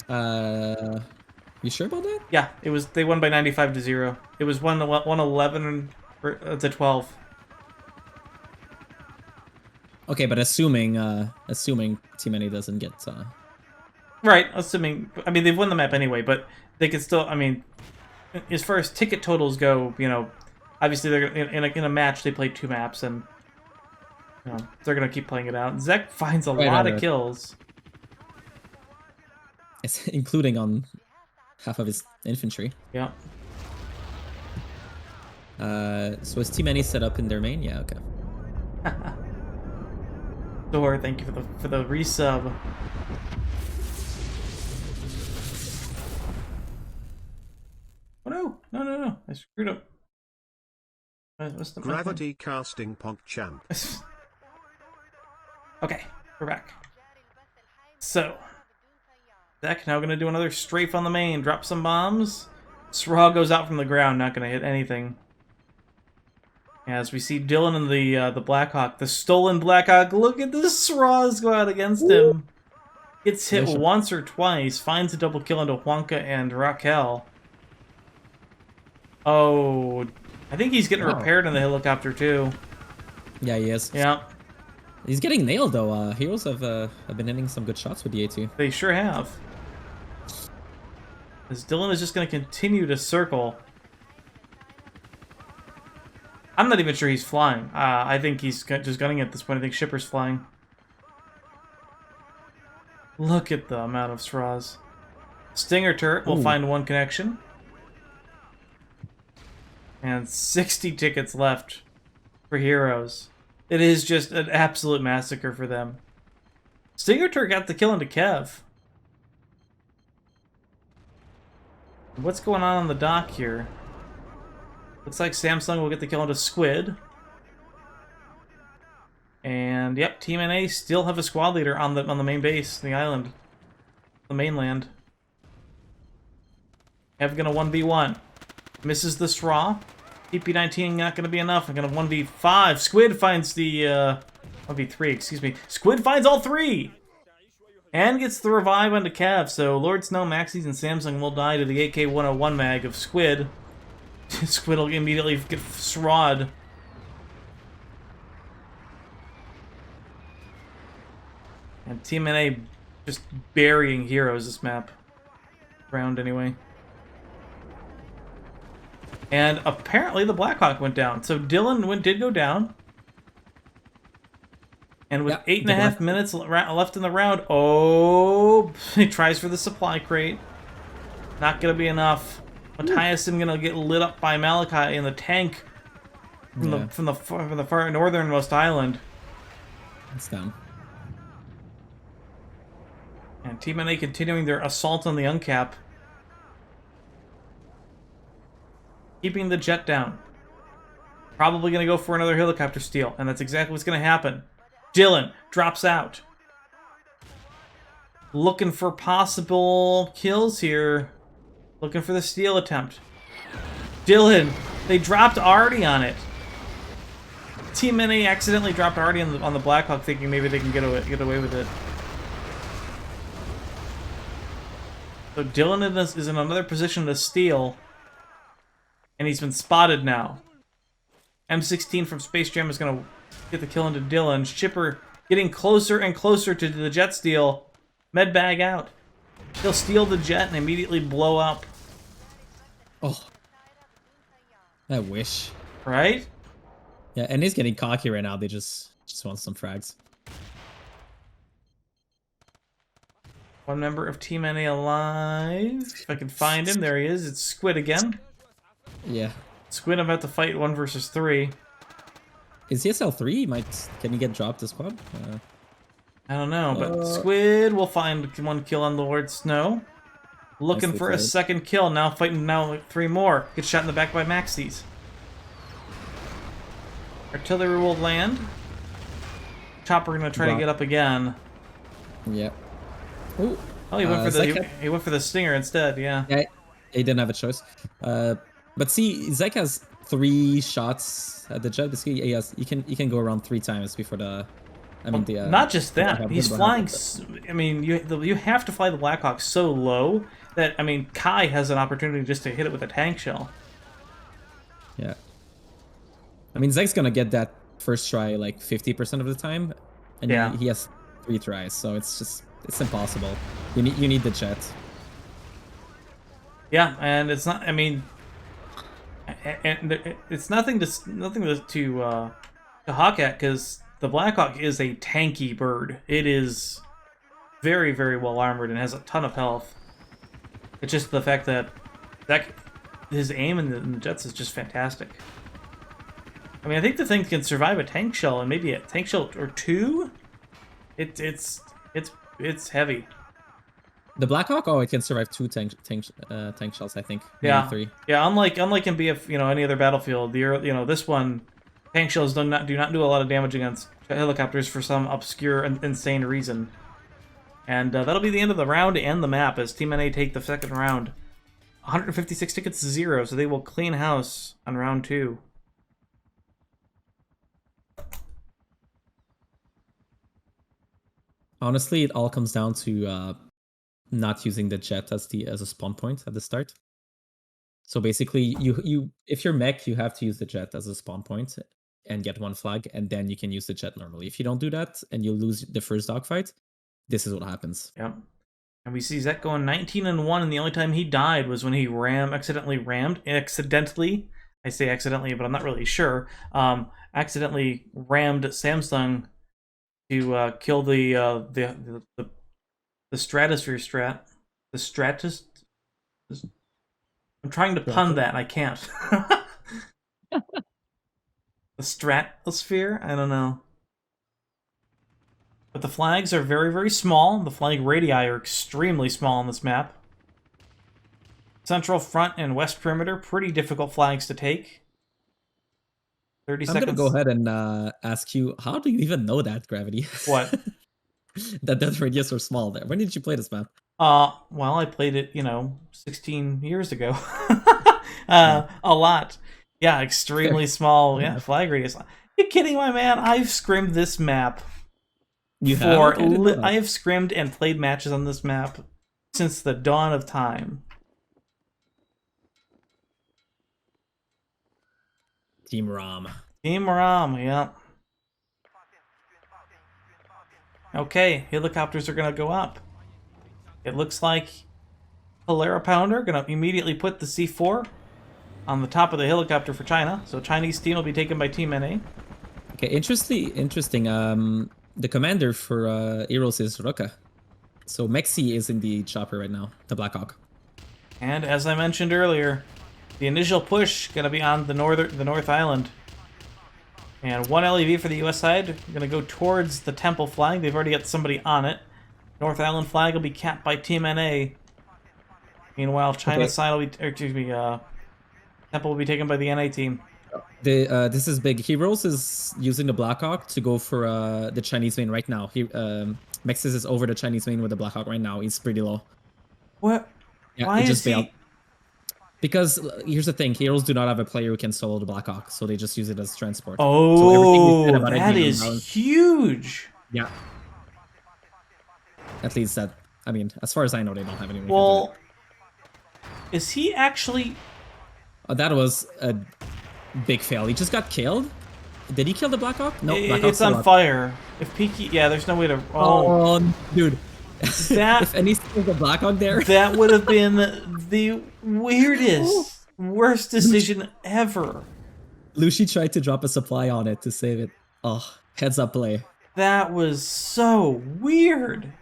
You sure about that? Yeah, it was. They won by 95-0. It was 111 to 12. Okay, but assuming TeamNA doesn't get right, assuming. I mean, they've won the map anyway, but they could still. I mean, as far as ticket totals go, you know, obviously they're in a match they play 2 maps, and you know, they're gonna keep playing it out. Zek finds a lot of kills. It's including on half of his infantry. Yeah. So is TeamNA set up in their main? Yeah, okay. Thor, thank you for the resub. Oh no! I screwed up. What's the Gravity casting PogChamp. Okay, we're back. So Zek now gonna do another strafe on the main, drop some bombs. Sra goes out from the ground, not gonna hit anything. As we see Dylan and the Blackhawk, the stolen Blackhawk. Look at the Sraz go out against him. Gets hit once or twice, finds a double kill into Juanca and Raquel. Oh, I think he's getting repaired in the helicopter too. Yeah, he is. Yeah. He's getting nailed though. Heroes have been hitting some good shots with the A2. They sure have. As Dylan is just going to continue to circle. I'm not even sure he's flying. I think he's just gunning at this point. I think Shipper's flying. Look at the amount of Sraz. Stinger turret will find one connection. And 60 tickets left for Heroes. It is just an absolute massacre for them. Stinger turret got the kill into Kev. What's going on the dock here? Looks like Samsung will get the kill into Squid. And yep, TeamNA still have a squad leader on the main base, the island, the mainland. Kev gonna 1v1, misses the straw. TP19 not gonna be enough. I'm gonna 1v5. Squid finds the 1v3. Excuse me. Squid finds all three, and gets the revive onto Kev. So Lord Snow, Maxis, and Samsung will die to the AK-101 mag of Squid. Squid will immediately get strawed. And TeamNA just burying Heroes this map. Round anyway. And apparently the Blackhawk went down. So Dylan did go down. And with 8.5 minutes left in the round, oh, he tries for the supply crate. Not gonna be enough. Mathiasen gonna get lit up by Malachi in the tank from the far northernmost island. It's down. And TeamNA continuing their assault on the uncap. Keeping the jet down. Probably going to go for another helicopter steal, and that's exactly what's going to happen. Dylan drops out. Looking for possible kills here. Looking for the steal attempt. Dylan, they dropped Artie on it. TeamNA accidentally dropped Artie on the Blackhawk, thinking maybe they can get away with it. So Dylan is in another position to steal. And he's been spotted now. M16 from Space Jam is going to get the kill into Dylan. Shipper getting closer and closer to the jet steal. Medbag out. He'll steal the jet and immediately blow up. Oh. I wish. Right? Yeah, and he's getting cocky right now. They just want some frags. One member of TeamNA alive. If I can find him, there he is. It's Squid again. Yeah. Squid about to fight 1 versus 3. Is he SL3? Can he get dropped as quad? I don't know, but Squid will find 1 kill on Lord Snow. Looking for a second kill. Now fighting 3 more. Gets shot in the back by Maxis. Artillery will land. Chopper gonna try to get up again. Yeah. Ooh. Oh, he went for the stinger instead. Yeah. Yeah, he didn't have a choice. But see, Zek has 3 shots at the jet. He can go around 3 times before the. Not just that. He's flying. I mean, you have to fly the Blackhawk so low that Kai has an opportunity just to hit it with a tank shell. Yeah. Zek's gonna get that first try like 50% of the time, and he has 3 tries, so it's impossible. You need the jet. Yeah, and it's not. It's nothing to hawk at, because the Blackhawk is a tanky bird. It is very, very well armored and has a ton of health. It's just the fact that his aim in the jets is just fantastic. I think the thing can survive a tank shell, and maybe a tank shell or 2. It's heavy. The Blackhawk, it can survive 2 tank shells, I think. Maybe Yeah, 3. Yeah. Unlike in BF, any other battlefield, this one, tank shells do not do a lot of damage against helicopters for some obscure and insane reason. And that'll be the end of the round and the map as TeamNA take the second round. 156 tickets to 0, so they will clean house on round 2. Honestly, it all comes down to not using the jet as a spawn point at the start. So basically, you if you're mech, you have to use the jet as a spawn point and get one flag, and then you can use the jet normally. If you don't do that and you lose the first dogfight, this is what happens. Yep. And we see Zek going 19-1, and the only time he died was when he accidentally, I say accidentally, but I'm not really sure, accidentally rammed Samsung to kill the stratosphere strat. The stratus... I'm trying to pun that, and I can't. The stratosphere? I don't know. But the flags are very, very small. The flag radii are extremely small on this map. Central front and west perimeter, pretty difficult flags to take. 30 seconds. I'm gonna go ahead and ask you, how do you even know that, Gravity? What? that radius are small there. When did you play this map? Well, I played it, 16 years ago. A lot. Yeah, extremely small. Yeah, flag radius. You kidding, my man? I've scrimmed this map. I have scrimmed and played matches on this map since the dawn of time. Team Rom. Team Rom, yeah. Okay, helicopters are gonna go up. It looks like Polera Pounder gonna immediately put the C4 on the top of the helicopter for China. So Chinese team will be taken by TeamNA. Okay, interesting. The commander for Heroes is Roka. So Mexi is in the chopper right now, the Blackhawk. And as I mentioned earlier, the initial push gonna be on the North Island. And one LEV for the US side, gonna go towards the Temple flag. They've already got somebody on it. North Island flag will be capped by TeamNA. Meanwhile, China's side will be, Temple will be taken by the NA team. This is big. Heroes is using the Blackhawk to go for the Chinese main right now. Mexis is over the Chinese main with the Blackhawk right now. He's pretty low. What? Yeah, why is bailed. he? Because here's the thing: Heroes do not have a player who can solo the Blackhawk, so they just use it as transport. Oh, so that is huge. Yeah. At least that. I mean, as far as I know, they don't have anyone. Well, is he actually? That was a big fail. He just got killed. Did he kill the Blackhawk? No, It's on fire. If Peaky, yeah, there's no way to. Oh, dude. That if any the Blackhawk there, that would have been the weirdest, worst decision ever. Lucy tried to drop a supply on it to save it. Oh, heads up play. That was so weird.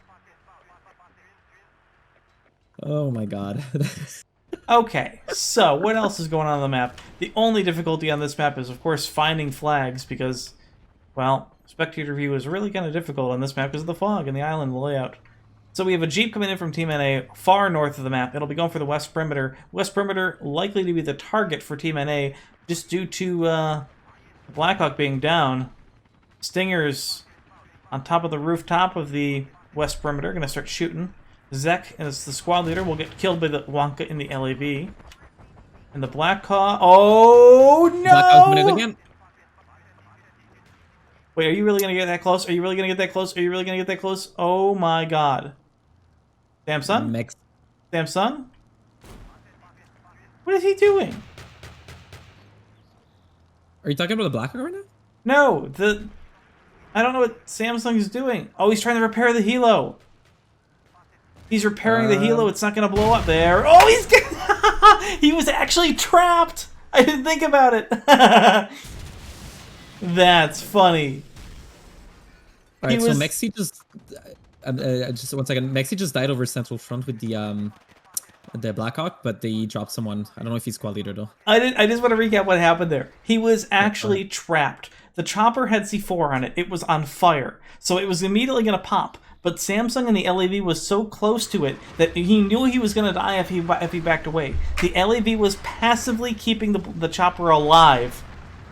Oh my god. Okay, so what else is going on the map? The only difficulty on this map is, of course, finding flags because, well, spectator view is really kind of difficult on this map because of the fog and the island layout. So we have a Jeep coming in from TeamNA far north of the map. It'll be going for the west perimeter. West perimeter likely to be the target for TeamNA just due to Blackhawk being down. Stingers on top of the rooftop of the west perimeter going to start shooting. Zek, as the squad leader, will get killed by the Wonka in the LAV. And the Blackhawk... Oh, no! Blackhawk's minute again. Wait, are you really going to get that close? Are you really going to get that close? Are you really going to get that close? Oh, my God. Samsung? Samsung? What is he doing? Are you talking about the Blackhawk right now? No, I don't know what Samsung's doing. Oh, he's trying to repair the helo. He's repairing the helo. It's not going to blow up there. Oh, he's he was actually trapped. I didn't think about it. That's funny. All right, so Mexi just 1 second. Mexi just died over central front with the Blackhawk, but they dropped someone. I don't know if he's squad leader though. I just want to recap what happened there. He was actually trapped. The chopper had C4 on it. It was on fire, so it was immediately going to pop. But Samsung and the LAV was so close to it that he knew he was going to die if he backed away. The LAV was passively keeping the chopper alive,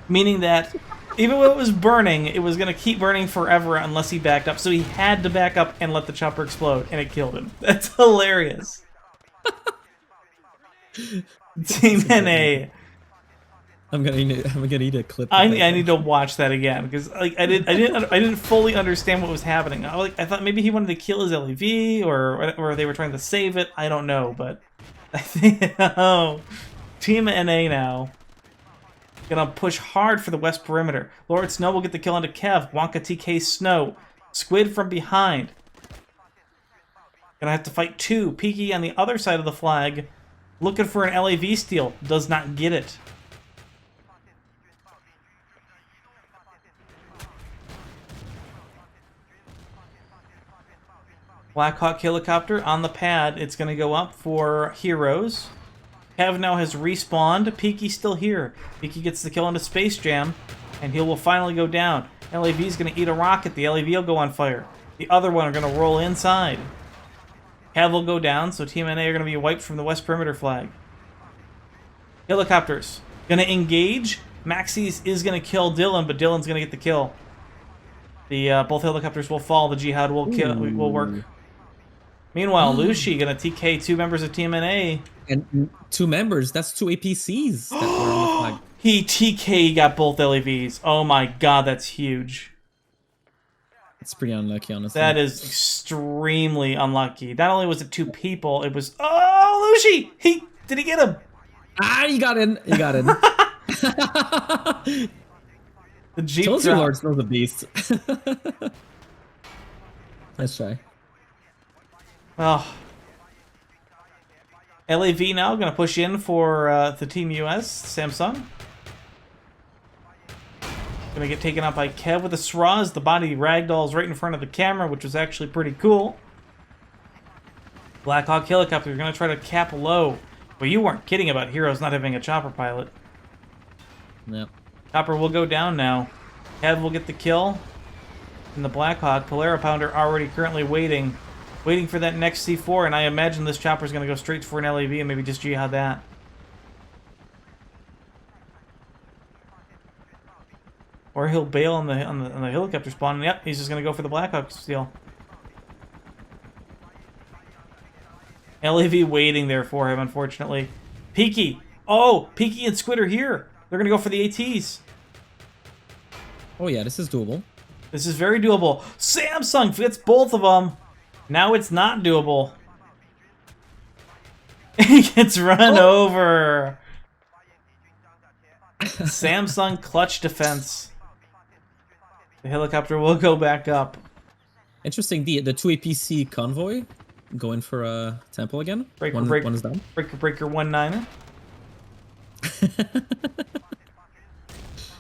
meaning that even when it was burning, it was going to keep burning forever unless he backed up. So he had to back up and let the chopper explode, and it killed him. That's hilarious. TeamNA I'm gonna need a clip. I need to watch that again because like I didn't fully understand what was happening. I thought maybe he wanted to kill his LEV or they were trying to save it. I don't know, but I think TeamNA now gonna push hard for the west perimeter. Lord Snow will get the kill onto Kev. Wonka TK Snow. Squid from behind. Gonna have to fight two. Peaky on the other side of the flag, looking for an LAV steal. Does not get it. Blackhawk helicopter on the pad. It's going to go up for Heroes. Kev now has respawned. Peaky's still here. Peaky gets the kill into Space Jam, and he will finally go down. LAV's going to eat a rocket. The LAV will go on fire. The other one are going to roll inside. Kev will go down, so TeamNA are going to be wiped from the west perimeter flag. Helicopters. Going to engage. Maxis is going to kill Dylan, but Dylan's going to get the kill. The both helicopters will fall. The Jihad will work. Meanwhile, Lucy gonna TK two members of TeamNA. And two members, that's two APCs that were on the flag. He TK got both LEVs. Oh my god, that's huge. It's pretty unlucky, honestly. That is extremely unlucky. Not only was it two people, it was... Oh, Lucy! Did he get him? Ah, he got in. He got in. The Jeep Told you Lord Snow's a beast. Let's try. Oh. LAV now going to push in for the Team US, Samsung. Going to get taken out by Kev with the Sraz. The body ragdolls right in front of the camera, which was actually pretty cool. Blackhawk helicopter going to try to cap low. Well, you weren't kidding about Heroes not having a chopper pilot. Yep. Chopper will go down now. Kev will get the kill. And the Blackhawk, Polera Pounder already currently waiting for that next C4, and I imagine this chopper is going to go straight for an LAV and maybe just jihad that. Or he'll bail on the helicopter spawn. And yep, he's just going to go for the Blackhawk steal. LAV waiting there for him, unfortunately. Peaky! Oh, Peaky and Squid are here. They're going to go for the ATs. Oh yeah, this is doable. This is very doable. Samsung gets both of them. Now it's not doable. He gets run over. Samsung clutch defense. The helicopter will go back up. Interesting. The two APC convoy going for a temple again. Breaker, one is down. Breaker 1-9er.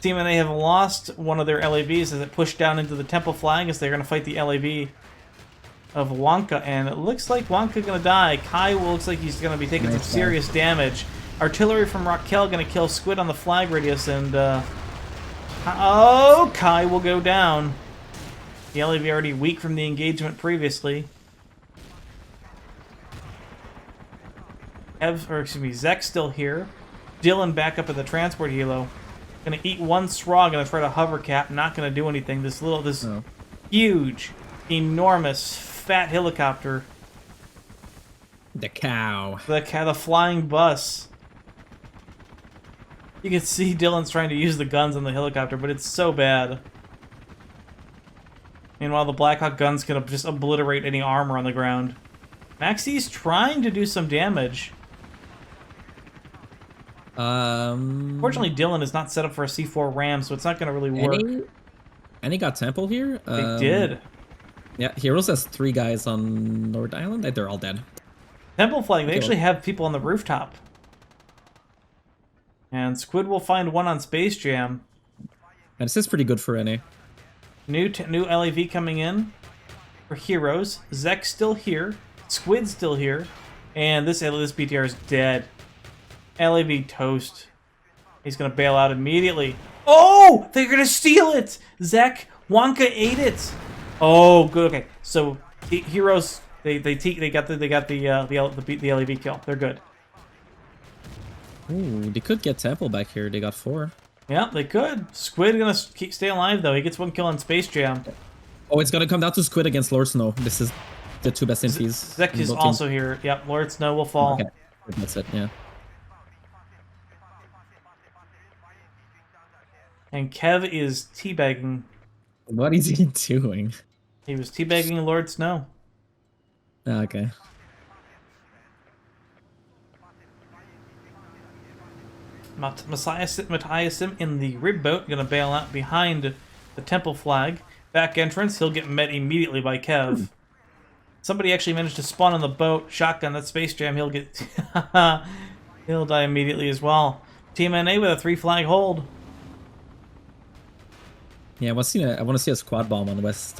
TeamNA have lost one of their LAVs as it pushed down into the temple flag as they're going to fight the LAV of Wonka, and it looks like Wonka gonna die. Kai looks like he's gonna be taking some serious damage. Artillery from Raquel gonna kill Squid on the flag radius, and oh, Kai will go down. The LAV already weak from the engagement previously. Zek's still here. Dylan back up at the transport helo. Gonna eat one Srog, gonna try to hover cap, not gonna do anything. This huge, enormous, fat helicopter. The cow. The flying bus. You can see Dylan's trying to use the guns on the helicopter, but it's so bad. Meanwhile, the Blackhawk guns can just obliterate any armor on the ground. Maxi's trying to do some damage. Fortunately, Dylan is not set up for a C4 ram, so it's not going to really work. Any got temple here? They did. Yeah, Heroes has 3 guys on North Island. They're all dead. Temple flag, they actually have people on the rooftop. And Squid will find one on Space Jam. And this is pretty good for NA. New LAV coming in for Heroes. Zek's still here. Squid's still here. And this BTR is dead. LAV toast. He's going to bail out immediately. Oh! They're going to steal it! Zek, Wonka ate it! Oh, good. Okay, so the Heroes, they got the LAV kill. They're good. Ooh, they could get Temple back here. They got 4. Yeah, they could. Squid gonna stay alive though. He gets 1 kill on Space Jam. Oh, it's gonna come down to Squid against Lord Snow. This is the 2 best MPs. Zek is also here. Yep, Lord Snow will fall. Okay, that's it. Yeah. And Kev is teabagging. What is he doing? He was teabagging Lord Snow. Okay. Matthias in the rib boat, gonna bail out behind the temple flag. Back entrance, he'll get met immediately by Kev. Somebody actually managed to spawn on the boat. Shotgun, that Space Jam, he'll get... he'll die immediately as well. TeamNA with a 3 flag hold. Yeah, I want to see a squad bomb on West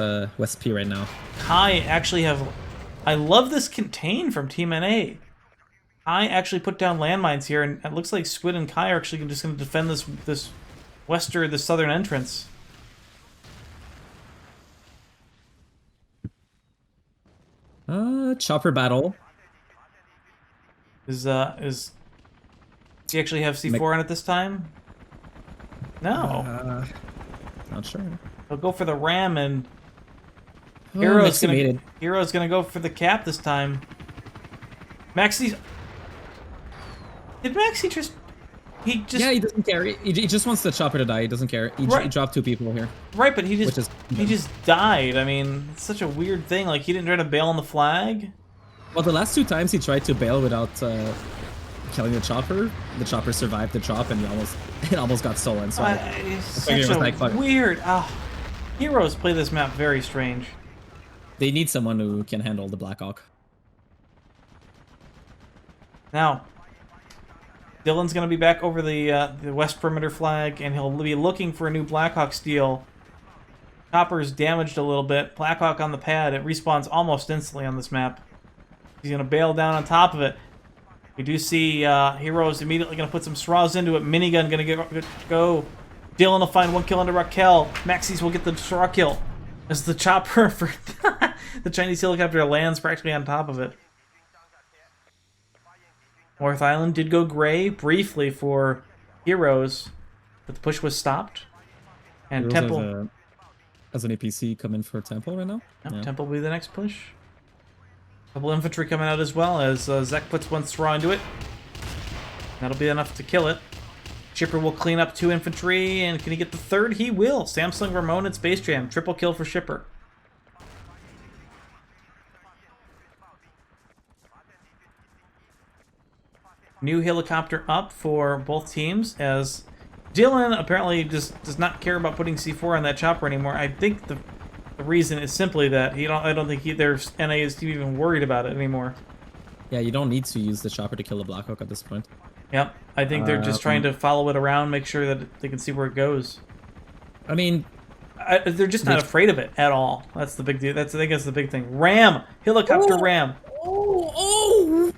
P right now. Kai actually have... I love this contain from TeamNA. Kai actually put down landmines here, and it looks like Squid and Kai are actually just going to defend this southern entrance. Chopper battle. Does he actually have C4 on it this time? No. Not sure. He'll go for the ram, and Oh, Hero's Maxi gonna go for the cap this time. Maxi, did Maxi just? He just. Yeah, he doesn't care. He just wants the chopper to die. He doesn't care. He dropped 2 people here. Right, but he just died. I mean, it's such a weird thing. Like, he didn't try to bail on the flag. Well, the last 2 times he tried to bail without killing the chopper survived the drop, and it almost got stolen. So It's such a weird. Heroes play this map very strange. They need someone who can handle the Black Hawk. Now, Dylan's going to be back over the west perimeter flag, and he'll be looking for a new Blackhawk steal. Chopper's damaged a little bit. Blackhawk on the pad. It respawns almost instantly on this map. He's going to bail down on top of it. We do see Heroes immediately going to put some straws into it. Minigun going to go. Dylan will find 1 kill into Raquel. Maxis will get the straw kill. As the chopper for the Chinese helicopter lands practically on top of it. North Island did go gray briefly for Heroes, but the push was stopped. And Heroes Temple has an APC coming for Temple right now. Yep, Yeah. Temple will be the next push. Couple infantry coming out as well as Zek puts 1 straw into it. That'll be enough to kill it. Shipper will clean up 2 infantry, and can he get the 3rd? He will. Samsung, Ramon, and Space Jam. Triple kill for Shipper. New helicopter up for both teams, as Dylan apparently just does not care about putting C4 on that chopper anymore. I think the reason is simply that I don't think there's NA is even worried about it anymore. Yeah, you don't need to use the chopper to kill the Blackhawk at this point. Yep, I think they're just trying to follow it around, make sure that they can see where it goes. I mean, they're just not afraid of it at all. That's the big deal. I think that's the big thing. Ram! Helicopter ram! Oh!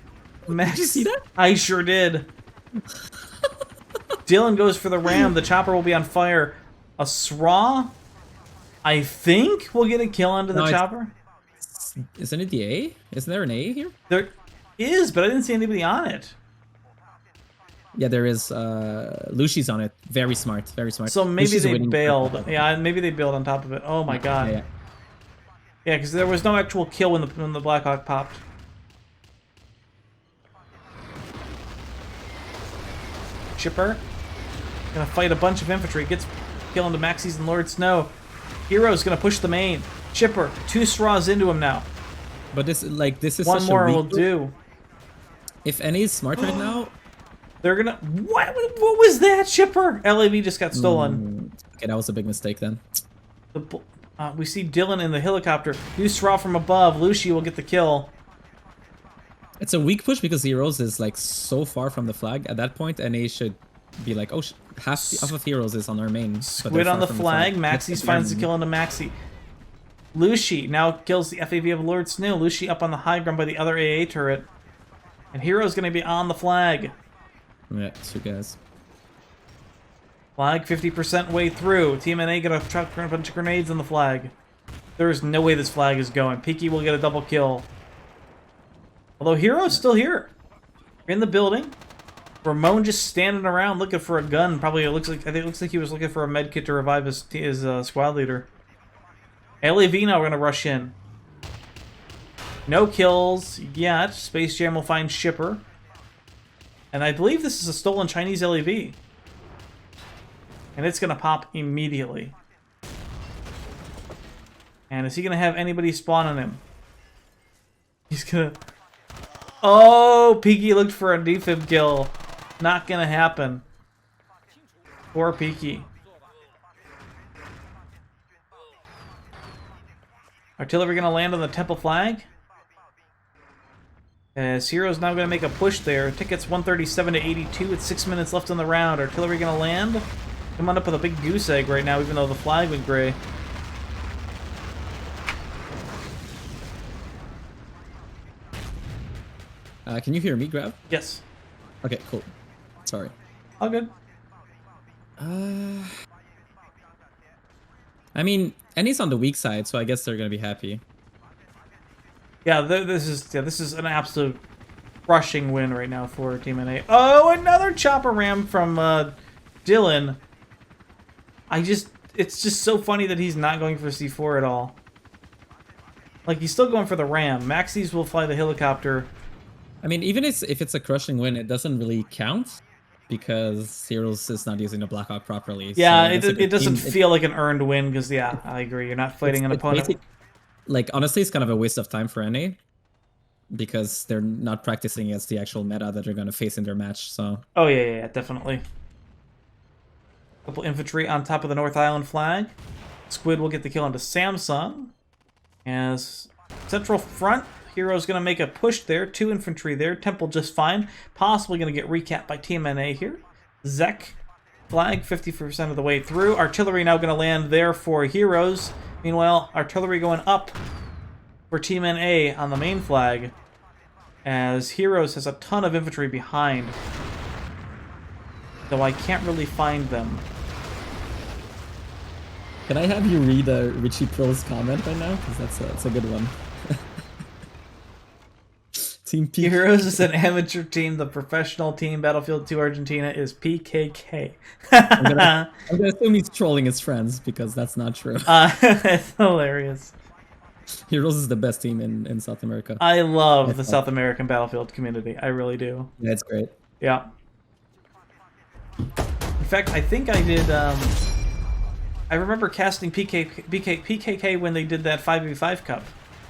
Max, Did you see that? I sure did. Dylan goes for the ram. The chopper will be on fire. A SRA, I think, will get a kill onto the chopper. Isn't it the A? Isn't there an A here? There is, but I didn't see anybody on it. Yeah, there is. Lucy's on it. Very smart. Very smart. So maybe Lucy's they waiting bailed. Yeah, maybe they bailed on top of it. Oh my god. Yeah, because there was no actual kill when the Blackhawk popped. Shipper gonna fight a bunch of infantry. Gets kill into Maxis and Lord Snow. Hero's gonna push the main. Shipper, 2 straws into him now. But this is one such more a weak will do. If any is smart right now, they're gonna. What was that, Shipper? LAV just got stolen. Okay, that was a big mistake then. We see Dylan in the helicopter. New straw from above. Lucy will get the kill. It's a weak push because Heroes is like so far from the flag at that point, and they should be like, oh, half of Heroes is on our main. Squid on the flag. Maxis finds the kill into Maxi. Lucy now kills the FAV of Lord Snow. Lucy up on the high ground by the other AA turret. And Hero's going to be on the flag. Yeah, 2 guys. Flag 50% way through. TeamNA gonna chuck a bunch of grenades on the flag. There is no way this flag is going. Peaky will get a double kill. Although Hero's still here. In the building. Ramon just standing around looking for a gun. Probably I think it looks like he was looking for a med kit to revive his squad leader. LAV now we're gonna rush in. No kills yet. Space Jam will find Shipper. And I believe this is a stolen Chinese LAV. And it's going to pop immediately. And is he going to have anybody spawn on him? He's going to... Oh, Peaky looked for a defib kill. Not going to happen. Poor Peaky. Artillery going to land on the temple flag. As Hero's now going to make a push there. Tickets 137 to 82 with 6 minutes left on the round. Artillery going to land. Come on up with a big goose egg right now, even though the flag went gray. Can you hear me, Grav? Yes. Okay, cool. Sorry. All good. I mean, NA's on the weak side, so I guess they're gonna be happy. Yeah, this is an absolute crushing win right now for TeamNA. Oh, another chopper ram from Dylan. It's just so funny that he's not going for C4 at all. Like, he's still going for the ram. Maxis will fly the helicopter. I mean, even if it's a crushing win, it doesn't really count because Heroes is not using the Blackhawk properly. Yeah, so it doesn't feel like an earned win because, yeah, I agree. You're not fighting an opponent. Like, honestly, it's kind of a waste of time for NA because they're not practicing against the actual meta that they're going to face in their match. So. Oh, yeah, definitely. Couple infantry on top of the North Island flag. Squid will get the kill onto Samsung. As central front, Hero's going to make a push there. 2 infantry there. Temple just fine. Possibly going to get recapped by TeamNA here. Zek flag 50% of the way through. Artillery now going to land there for Heroes. Meanwhile, artillery going up for TeamNA on the main flag. As Heroes has a ton of infantry behind. Though I can't really find them. Can I have you read Richie Pro's comment right now? Because that's a good one. Team P. Heroes is an amateur team. The professional team, Battlefield 2 Argentina, is PKK. I'm gonna assume he's trolling his friends because that's not true. It's hilarious. Heroes is the best team in South America. I love the South American Battlefield community. I really do. Yeah, it's great. Yeah. In fact, I think I did... I remember casting PKK when they did that 5v5 Cup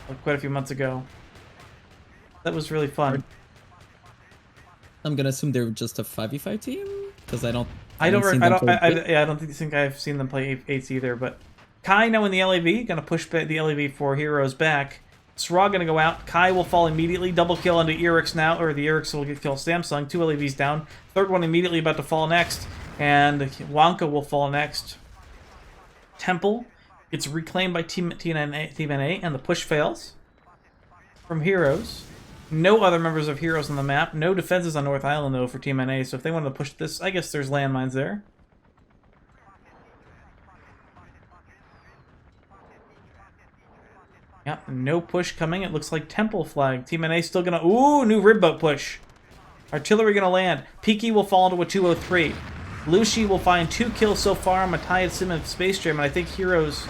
like quite a few months ago. That was really fun. I'm gonna assume they're just a 5v5 team because I don't think I've seen them play 8s either. But Kai now in the LAV, gonna push the LAV for Heroes back. Sra gonna go out. Kai will fall immediately. Double kill onto Erix now, or the Erix will get killed. Samsung, 2 LAVs down. Third one immediately about to fall next, and Wonka will fall next. Temple gets reclaimed by TeamNA, and the push fails from Heroes. No other members of Heroes on the map. No defenses on North Island, though, for TeamNA, so if they wanted to push this, I guess there's landmines there. Yep, no push coming. It looks like Temple flag. TeamNA still gonna... Ooh, new rib boat push. Artillery gonna land. Peaky will fall into a 203. Lucy will find 2 kills so far. Matthias Sim and Space Jam, and I think Heroes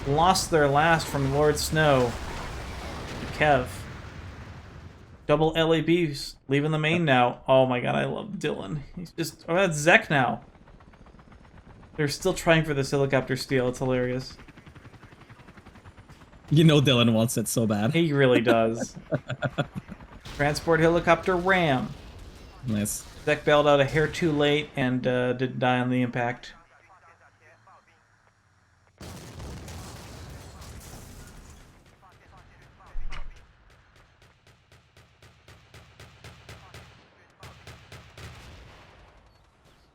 lost their last from Lord Snow. Kev. Double LABs. Leaving the main now. Oh my god, I love Dylan. He's just... Oh, that's Zek now. They're still trying for this helicopter steal. It's hilarious. You know Dylan wants it so bad. He really does. Transport helicopter ram. Nice. Zek bailed out a hair too late and did die on the impact.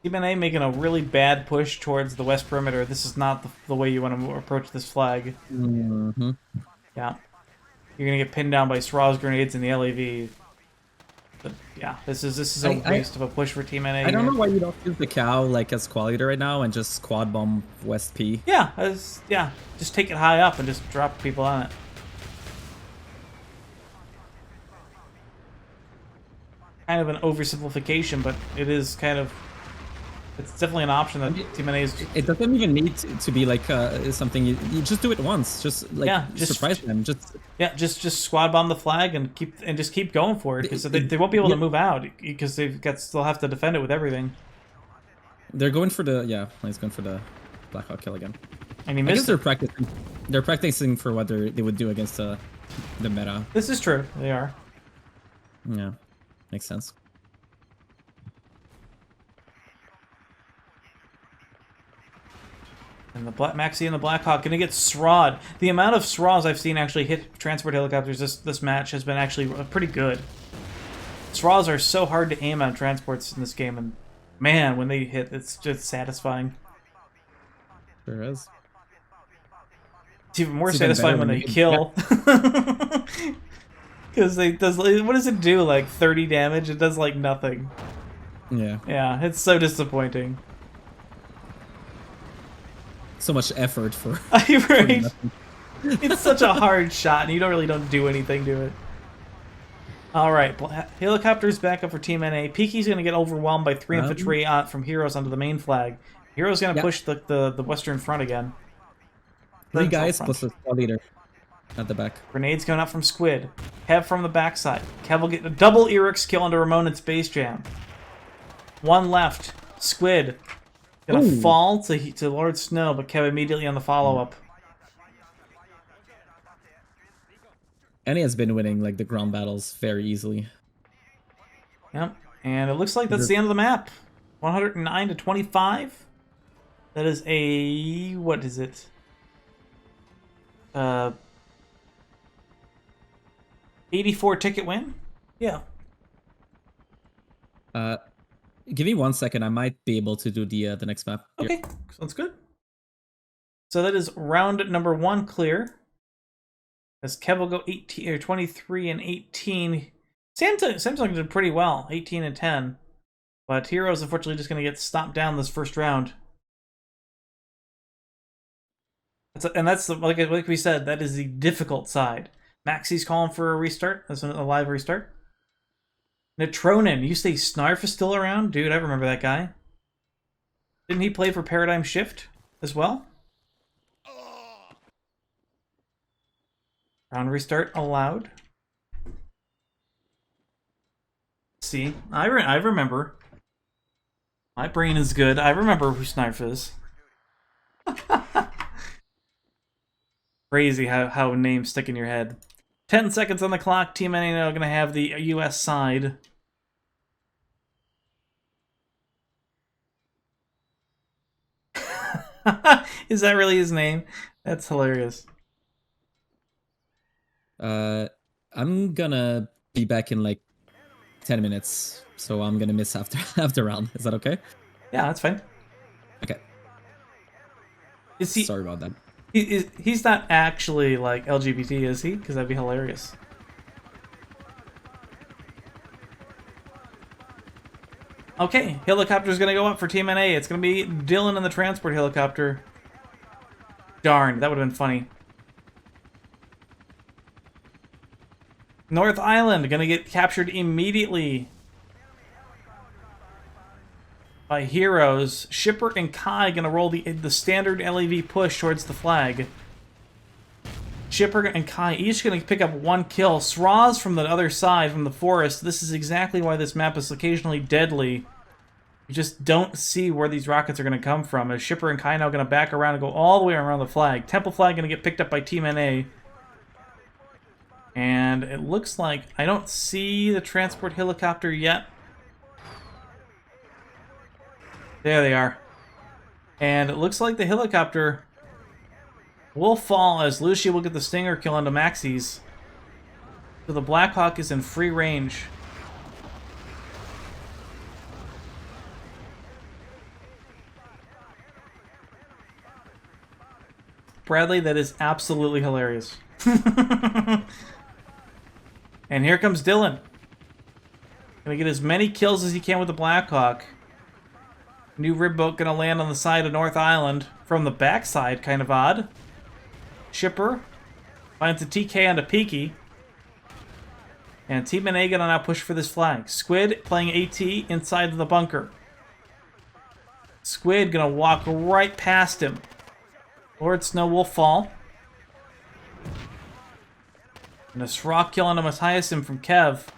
TeamNA making a really bad push towards the west perimeter. This is not the way you want to approach this flag. Mm-hmm. Yeah. You're going to get pinned down by Sraw's grenades in the LAV. But yeah, this is a waste of a push for TeamNA. I don't know why you don't use the cow like as quality right now and just squad bomb West P. Yeah, just take it high up and just drop people on it. Kind of an oversimplification, but it is kind of... It's definitely an option that TeamNA is... It doesn't even need to be like something... You just do it once. Just like surprise them. Just squad bomb the flag and just keep going for it because they won't be able to move out because they'll have to defend it with everything. They're going for the he's going for the Blackhawk kill again. And he I guess missed they're it. practicing. They're practicing for what they would do against the meta. This is true. They are. Yeah, makes sense. And the Maxi and the Blackhawk gonna get SRA'd. The amount of SRAs I've seen actually hit transport helicopters this match has been actually pretty good. SRAs are so hard to aim on transports in this game, and man, when they hit, it's just satisfying. Sure is. It's even more It's even satisfying better when when they you- kill. Because what does it do? Like 30 damage? It does like nothing. Yeah. Yeah, it's so disappointing. So much effort for. Right? nothing. It's such a hard shot, and you don't do anything to it. All right, helicopters back up for Team NA. Peaky's going to get overwhelmed by 3 infantry from Heroes onto the main flag. Heroes going to push the western front again. 3 guys plus a squad leader at the back. Grenades going up from Squid. Kev from the backside. Kev will get a double Eric's kill onto Ramon and Space Jam. 1 left. Squid gonna fall to Lord Snow, but Kev immediately on the follow-up. And he has been winning like the ground battles very easily. Yep, and it looks like that's the end of the map. 109 to 25. That is a what is it? 84 ticket win. Yeah. Give me 1 second. I might be able to do the next map. Here. Okay, sounds good. So that is round number 1 clear. As Kev will go 18 or 23 and 18. Samsung did pretty well, 18 and 10. But Heroes unfortunately just going to get stomped down this first round. That's like we said, that is the difficult side. Maxi's calling for a restart. That's a live restart. Netronin, you say Snarf is still around? Dude, I remember that guy. Didn't he play for Paradigm Shift as well? Round restart allowed. See, I remember. My brain is good. I remember who Snarf is. Crazy how names stick in your head. 10 seconds on the clock. Team NA now going to have the US side. Is that really his name? That's hilarious. I'm gonna be back in like 10 minutes, so I'm gonna miss after round. Is that okay? Yeah, that's fine. Okay. Is he? Sorry about that. He's not actually like LGBT, is he? Because that'd be hilarious. Okay, helicopter's gonna go up for Team NA. It's gonna be Dylan in the transport helicopter. Darn, that would have been funny. North Island gonna get captured immediately by Heroes. Shipper and Kai gonna roll the standard LAV push towards the flag. Shipper and Kai each gonna pick up 1 kill. Sraz from the other side, from the forest. This is exactly why this map is occasionally deadly. You just don't see where these rockets are gonna come from. As Shipper and Kai now gonna back around and go all the way around the flag. Temple flag gonna get picked up by Team NA. And it looks like I don't see the transport helicopter yet. There they are. And it looks like the helicopter will fall as Lucia will get the Stinger kill onto Maxis. So the Blackhawk is in free range. Bradley, that is absolutely hilarious. And here comes Dylan. Gonna get as many kills as he can with the Blackhawk. New rib boat gonna land on the side of North Island. From the backside, kind of odd. Shipper finds a TK onto Peaky. And Team NA gonna now push for this flag. Squid playing AT inside the bunker. Squid gonna walk right past him. Lord Snow will fall. And a Srock kill onto Matthiasen from Kev.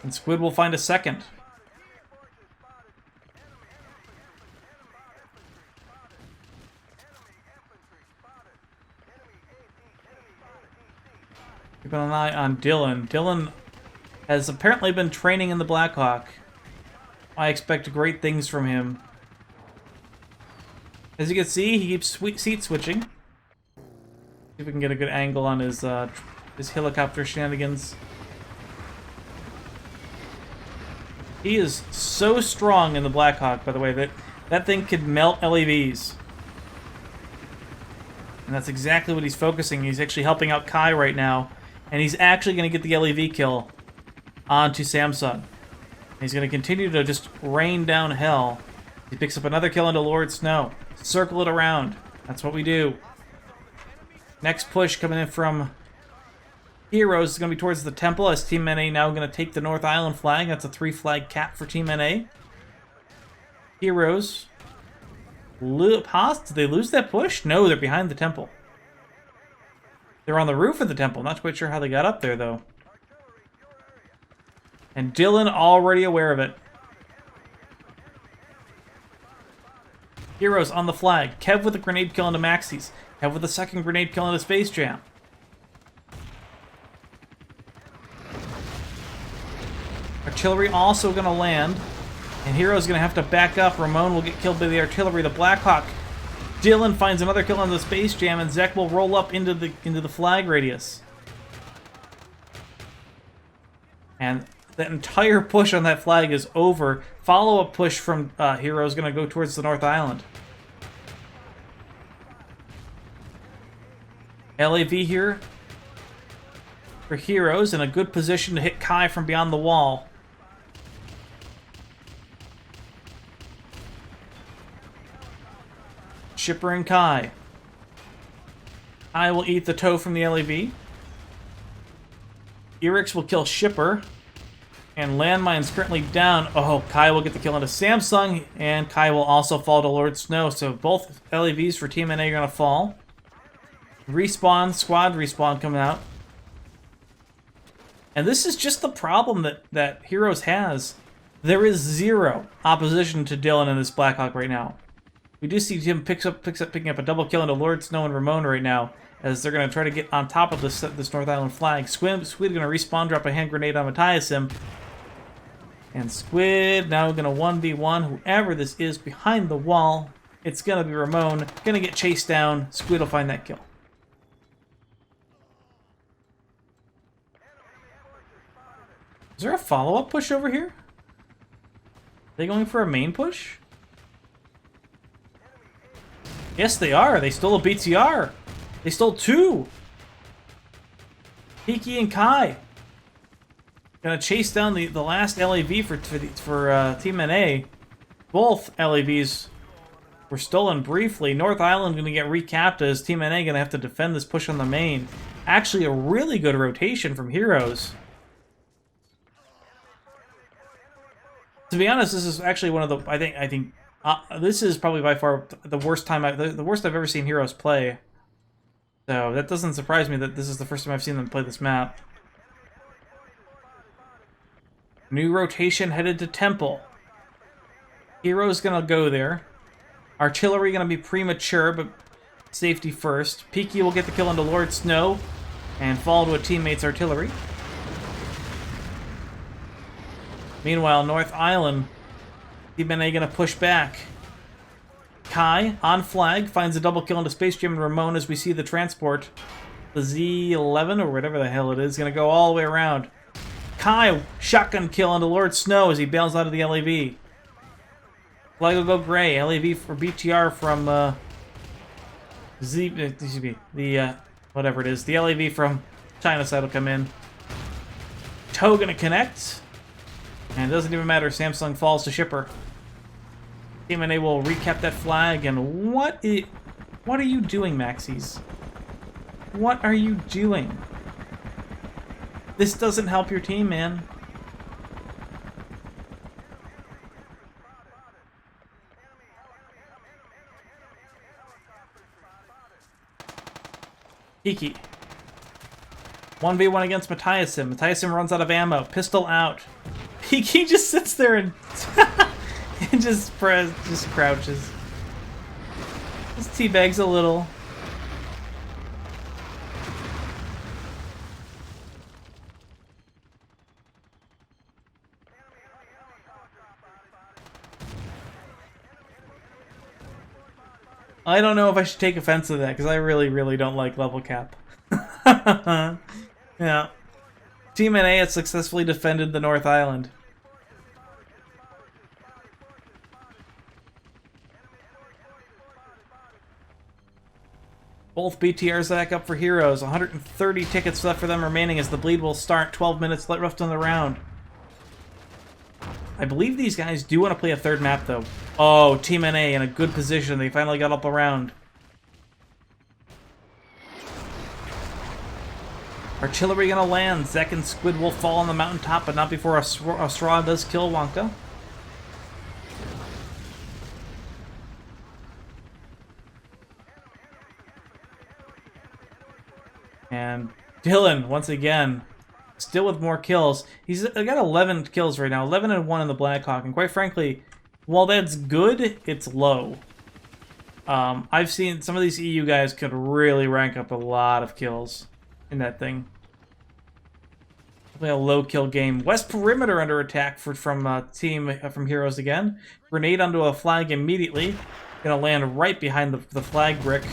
And Squid will find a second. Keeping an eye on Dylan. Dylan has apparently been training in the Blackhawk. I expect great things from him. As you can see, he keeps seat switching. See if we can get a good angle on his helicopter shenanigans. He is so strong in the Blackhawk, by the way, that thing could melt LEVs. And that's exactly what he's focusing. He's actually helping out Kai right now. And he's actually going to get the LEV kill onto Samsung. He's going to continue to just rain down hell. He picks up another kill into Lord Snow. Circle it around. That's what we do. Next push coming in from Heroes is going to be towards the temple, as TeamNA now going to take the North Island flag. That's a 3-flag cap for TeamNA. Heroes. Did they lose that push? No, they're behind the temple. They're on the roof of the temple. Not quite sure how they got up there, though. And Dylan already aware of it. Heroes on the flag. Kev with a grenade kill into Maxis. Kev with a second grenade kill into Space Jam. Artillery also going to land. And Hero's going to have to back up. Ramon will get killed by the artillery. The Blackhawk. Dylan finds another kill on the Space Jam, and Zek will roll up into the flag radius. And the entire push on that flag is over. Follow-up push from Hero is going to go towards the North Island. LAV here for Heroes in a good position to hit Kai from beyond the wall. Shipper and Kai. Kai will eat the toe from the LAV. Erix will kill Shipper. And Landmine's currently down. Oh, Kai will get the kill into Samsung. And Kai will also fall to Lord Snow. So both LAVs for TeamNA are going to fall. Respawn, squad respawn coming out. And this is just the problem that Heroes has. There is zero opposition to Dylan in this Blackhawk right now. We do see him picking up a double kill into Lord Snow and Ramon right now, as they're going to try to get on top of this North Island flag. Squid going to respawn, drop a hand grenade on Matthiasim. And Squid now going to 1v1 whoever this is behind the wall. It's going to be Ramon. Going to get chased down. Squid will find that kill. Is there a follow-up push over here? Are they going for a main push? Yes, they are. They stole a BTR. They stole two. Piki and Kai. Gonna chase down the last LAV for TeamNA. Both LAVs were stolen briefly. North Island gonna get recapped as TeamNA gonna have to defend this push on the main. Actually, a really good rotation from Heroes. To be honest, this is actually one of the I think this is probably by far the worst time the worst I've ever seen Heroes play. So that doesn't surprise me that this is the first time I've seen them play this map. New rotation headed to Temple. Heroes gonna go there. Artillery gonna be premature, but safety first. Piki will get the kill into Lord Snow and fall to a teammate's artillery. Meanwhile, North Island, TeamNA gonna push back. Kai, on flag, finds a double kill into Space Jam and Ramon as we see the transport. The Z11, or whatever the hell it is, gonna go all the way around. Kai, shotgun kill into Lord Snow as he bails out of the LAV. Flag will go gray. LAV for BTR from, whatever it is. The LAV from China side will come in. Toe gonna connect. And it doesn't even matter, Samsung falls to Shipper. TeamNA will recap that flag, and what are you doing, Maxis? What are you doing? This doesn't help your team, man. Hiki. 1v1 against Matthiasim. Matthiasim runs out of ammo. Pistol out. He just sits there and just crouches. Just teabags a little. I don't know if I should take offense to that, because I really, really don't like level cap. Yeah. TeamNA has successfully defended the North Island. Both BTRs back up for Heroes. 130 tickets left for them remaining as the bleed will start. 12 minutes left on the round. I believe these guys do want to play a third map, though. Oh, TeamNA in a good position. They finally got up around. Artillery gonna land. Zek and Squid will fall on the mountaintop, but not before a straw does kill Wonka. And Dylan, once again, still with more kills. He's got 11 kills right now, 11 and 1 in the Blackhawk. And quite frankly, while that's good, it's low. I've seen some of these EU guys could really rank up a lot of kills in that thing. Play a low kill game. West perimeter under attack from Heroes again. Grenade onto a flag immediately. Gonna land right behind the flag brick.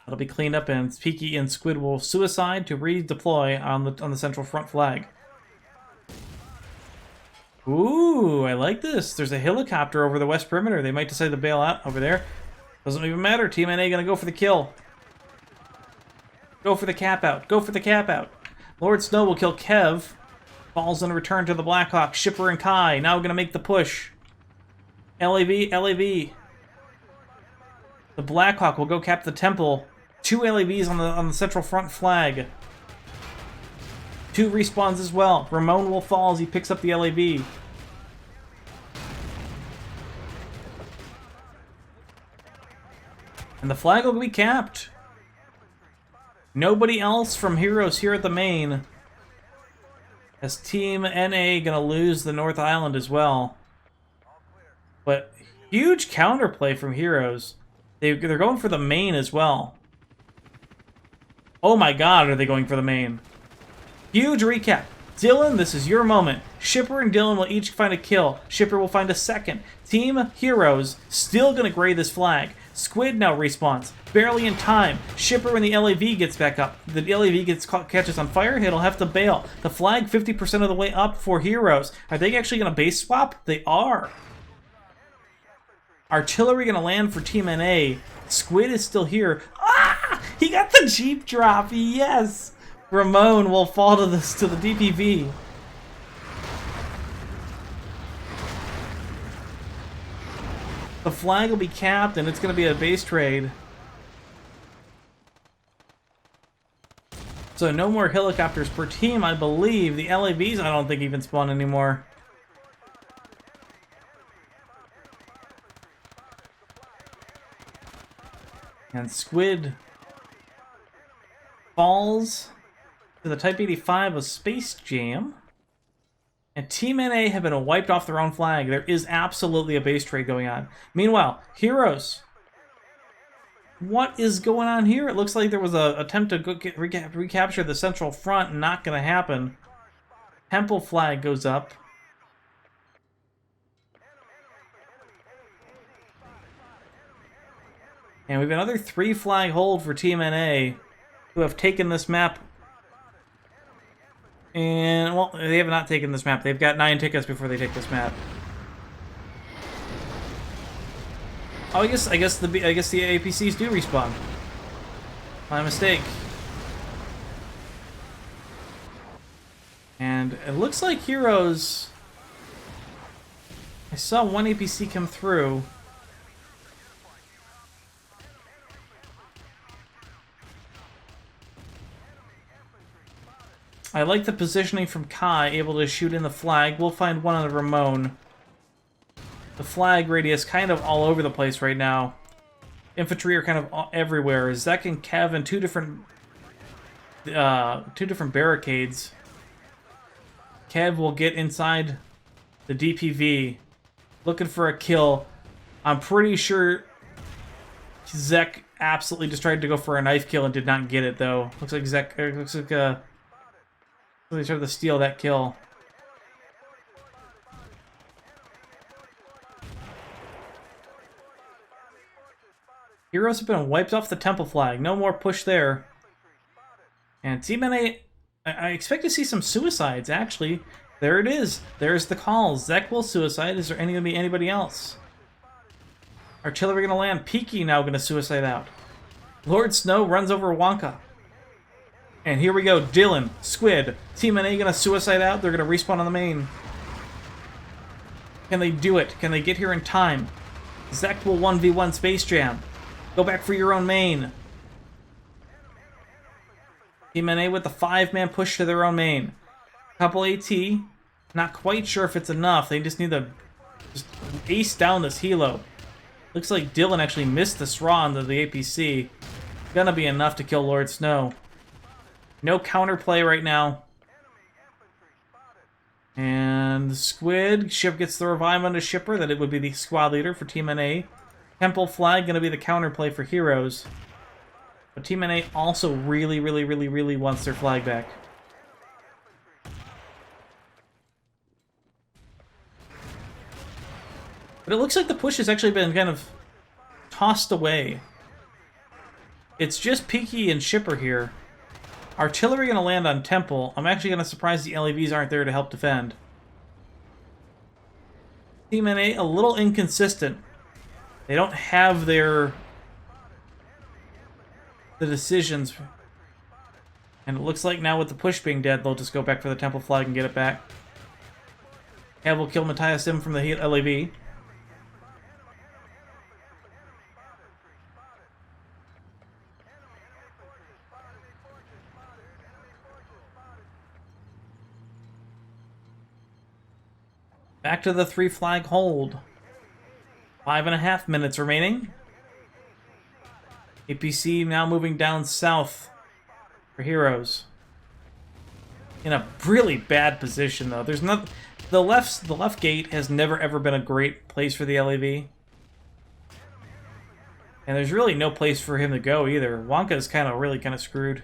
It'll be cleaned up, and Peaky and Squid will suicide to redeploy on the central front flag. Ooh, I like this. There's a helicopter over the west perimeter. They might decide to bail out over there. Doesn't even matter. TeamNA gonna go for the kill. Go for the cap out. Go for the cap out. Lord Snow will kill Kev. Falls in return to the Blackhawk. Shipper and Kai. Now gonna make the push. LAV, LAV. The Blackhawk will go cap the temple. 2 LAVs on the central front flag. 2 respawns as well. Ramon will fall as he picks up the LAV. And the flag will be capped. Nobody else from Heroes here at the main. As TeamNA gonna lose the North Island as well. But huge counterplay from Heroes. They're going for the main as well. Oh my god, are they going for the main? Huge recap. Dylan, this is your moment. Shipper and Dylan will each find a kill. Shipper will find a second. Team Heroes still gonna grade this flag. Squid now respawns. Barely in time. Shipper when the LAV gets back up. The LAV catches on fire, it'll have to bail. The flag 50% of the way up for Heroes. Are they actually gonna base swap? They are. Artillery gonna land for TeamNA. Squid is still here. Ah! He got the Jeep drop. Yes. Ramon will fall to the DPV. The flag will be capped, and it's going to be a base trade. So no more helicopters per team, I believe. The LAVs, I don't think even spawn anymore. And Squid falls to the Type 85 of Space Jam. And TeamNA have been wiped off their own flag. There is absolutely a base trade going on. Meanwhile, Heroes. What is going on here? It looks like there was an attempt to recapture the central front. Not going to happen. Temple flag goes up. And we have another 3 flag hold for TeamNA, who have taken this map. And, well, they have not taken this map. They've got 9 tickets before they take this map. Oh, I guess the APCs do respawn. My mistake. And it looks like Heroes. I saw one APC come through. I like the positioning from Kai, able to shoot in the flag. We'll find one on the Ramon. The flag radius kind of all over the place right now. Infantry are kind of everywhere. Zek and Kev in two different barricades. Kev will get inside the DPV, looking for a kill. I'm pretty sure Zek absolutely just tried to go for a knife kill and did not get it though. Looks like Zek. Looks like they tried to steal that kill. Heroes have been wiped off the temple flag. No more push there. And TeamNA, I expect to see some suicides, actually. There it is. There's the call. Zek will suicide. Is there going to be anybody else? Artillery going to land. Peaky now going to suicide out. Lord Snow runs over Wonka. And here we go. Dylan, Squid, TeamNA going to suicide out. They're going to respawn on the main. Can they do it? Can they get here in time? Zek will 1v1 Space Jam. Go back for your own main. TeamNA with the 5-man push to their own main. Couple AT. Not quite sure if it's enough. They just need to just ace down this helo. Looks like Dylan actually missed the SRA onto the APC. Gonna be enough to kill Lord Snow. No counterplay right now. And the Squid ship gets the revive onto Shipper. That it would be the squad leader for TeamNA. Temple Flag gonna be the counterplay for Heroes. But TeamNA also really wants their flag back. But it looks like the push has actually been kind of tossed away. It's just Peaky and Shipper here. Artillery going to land on Temple. I'm actually going to surprise the LEVs aren't there to help defend. TeamNA a little inconsistent. They don't have the decisions. And it looks like now with the push being dead, they'll just go back for the Temple flag and get it back. Cav will kill Matthias Sim from the LEV. Back to the 3-flag hold. 5.5 minutes remaining. APC now moving down south for Heroes. In a really bad position though. There's not the left gate has never ever been a great place for the LEV. And there's really no place for him to go either. Wonka's really kind of screwed.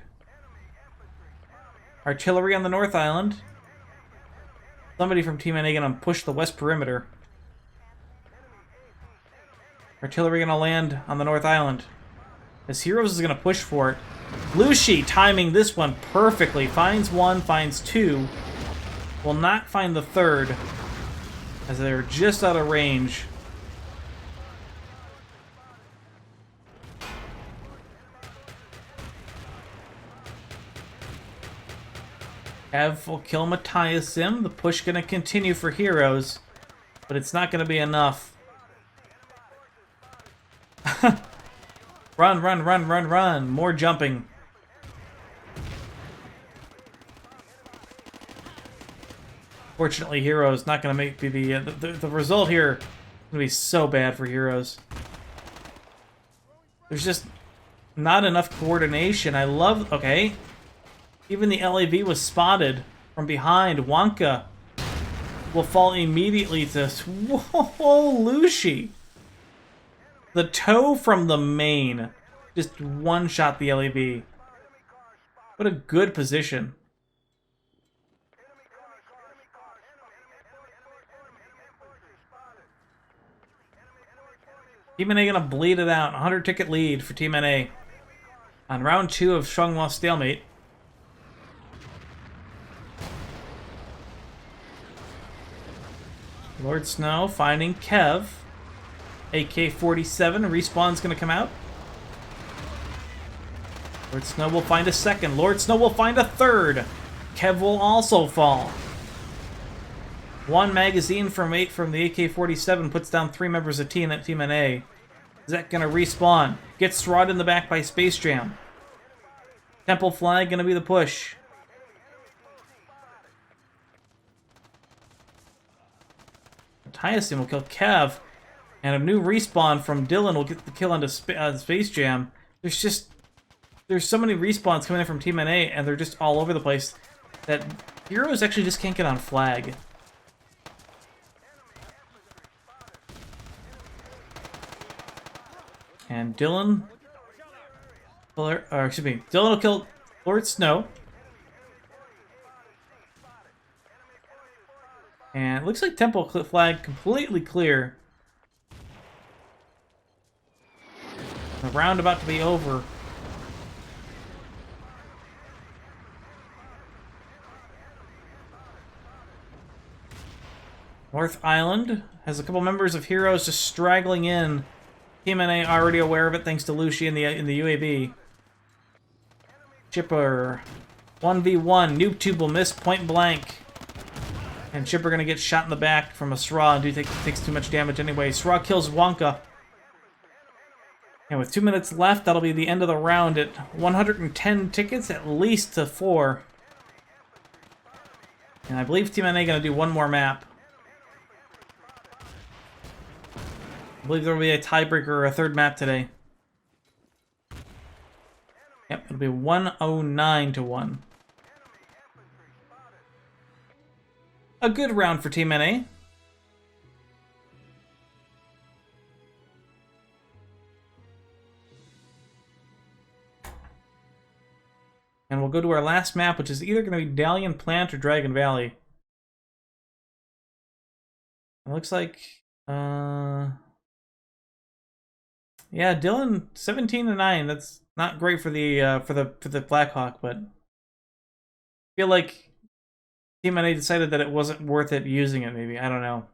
Artillery on the North Island. Somebody from TeamNA gonna push the west perimeter. Artillery gonna land on the North Island. As Heroes is gonna push for it. Lushi timing this one perfectly. Finds one, finds two. Will not find the third. As they're just out of range. Cav will kill Matthias Sim. The push gonna continue for Heroes, but it's not gonna be enough. Run. More jumping. Fortunately, Heroes not gonna make the result here. Is gonna be so bad for Heroes. There's just not enough coordination. Okay. Even the LAV was spotted from behind. Wonka will fall immediately to... Whoa, Lushi! The toe from the main just one-shot the LAV. What a good position. TeamNA gonna bleed it out. 100-ticket lead for TeamNA on round 2 of Songhua Stalemate. Lord Snow finding Kev. AK-47. Respawn's going to come out. Lord Snow will find a second. Lord Snow will find a third. Kev will also fall. One magazine from the AK-47 puts down 3 members of TeamNA. Is that going to respawn? Gets swatted in the back by Space Jam. Temple flag going to be the push. Matthias will kill Kev, and a new respawn from Dylan will get the kill onto Space Jam. There's so many respawns coming in from TeamNA, and they're just all over the place that Heroes actually just can't get on flag. And Dylan will kill Lord Snow. And it looks like Temple flag completely clear. The round about to be over. North Island has a couple members of Heroes just straggling in. TeamNA already aware of it thanks to Lucy in the UAV. Chipper. 1v1. Noob Tube will miss point blank. And Chipper gonna get shot in the back from a Sra and takes too much damage anyway. Sra kills Wonka. And with 2 minutes left, that'll be the end of the round at 110 tickets, at least to 4. And I believe TeamNA gonna do one more map. I believe there will be a tiebreaker or a third map today. Yep, it'll be 109 to 1. A good round for TeamNA. And we'll go to our last map, which is either going to be Dalian Plant or Dragon Valley. It looks like... Yeah, Dylan 17-9. That's not great for the Blackhawk, but I feel like TeamNA decided that it wasn't worth it using it. Maybe, I don't know.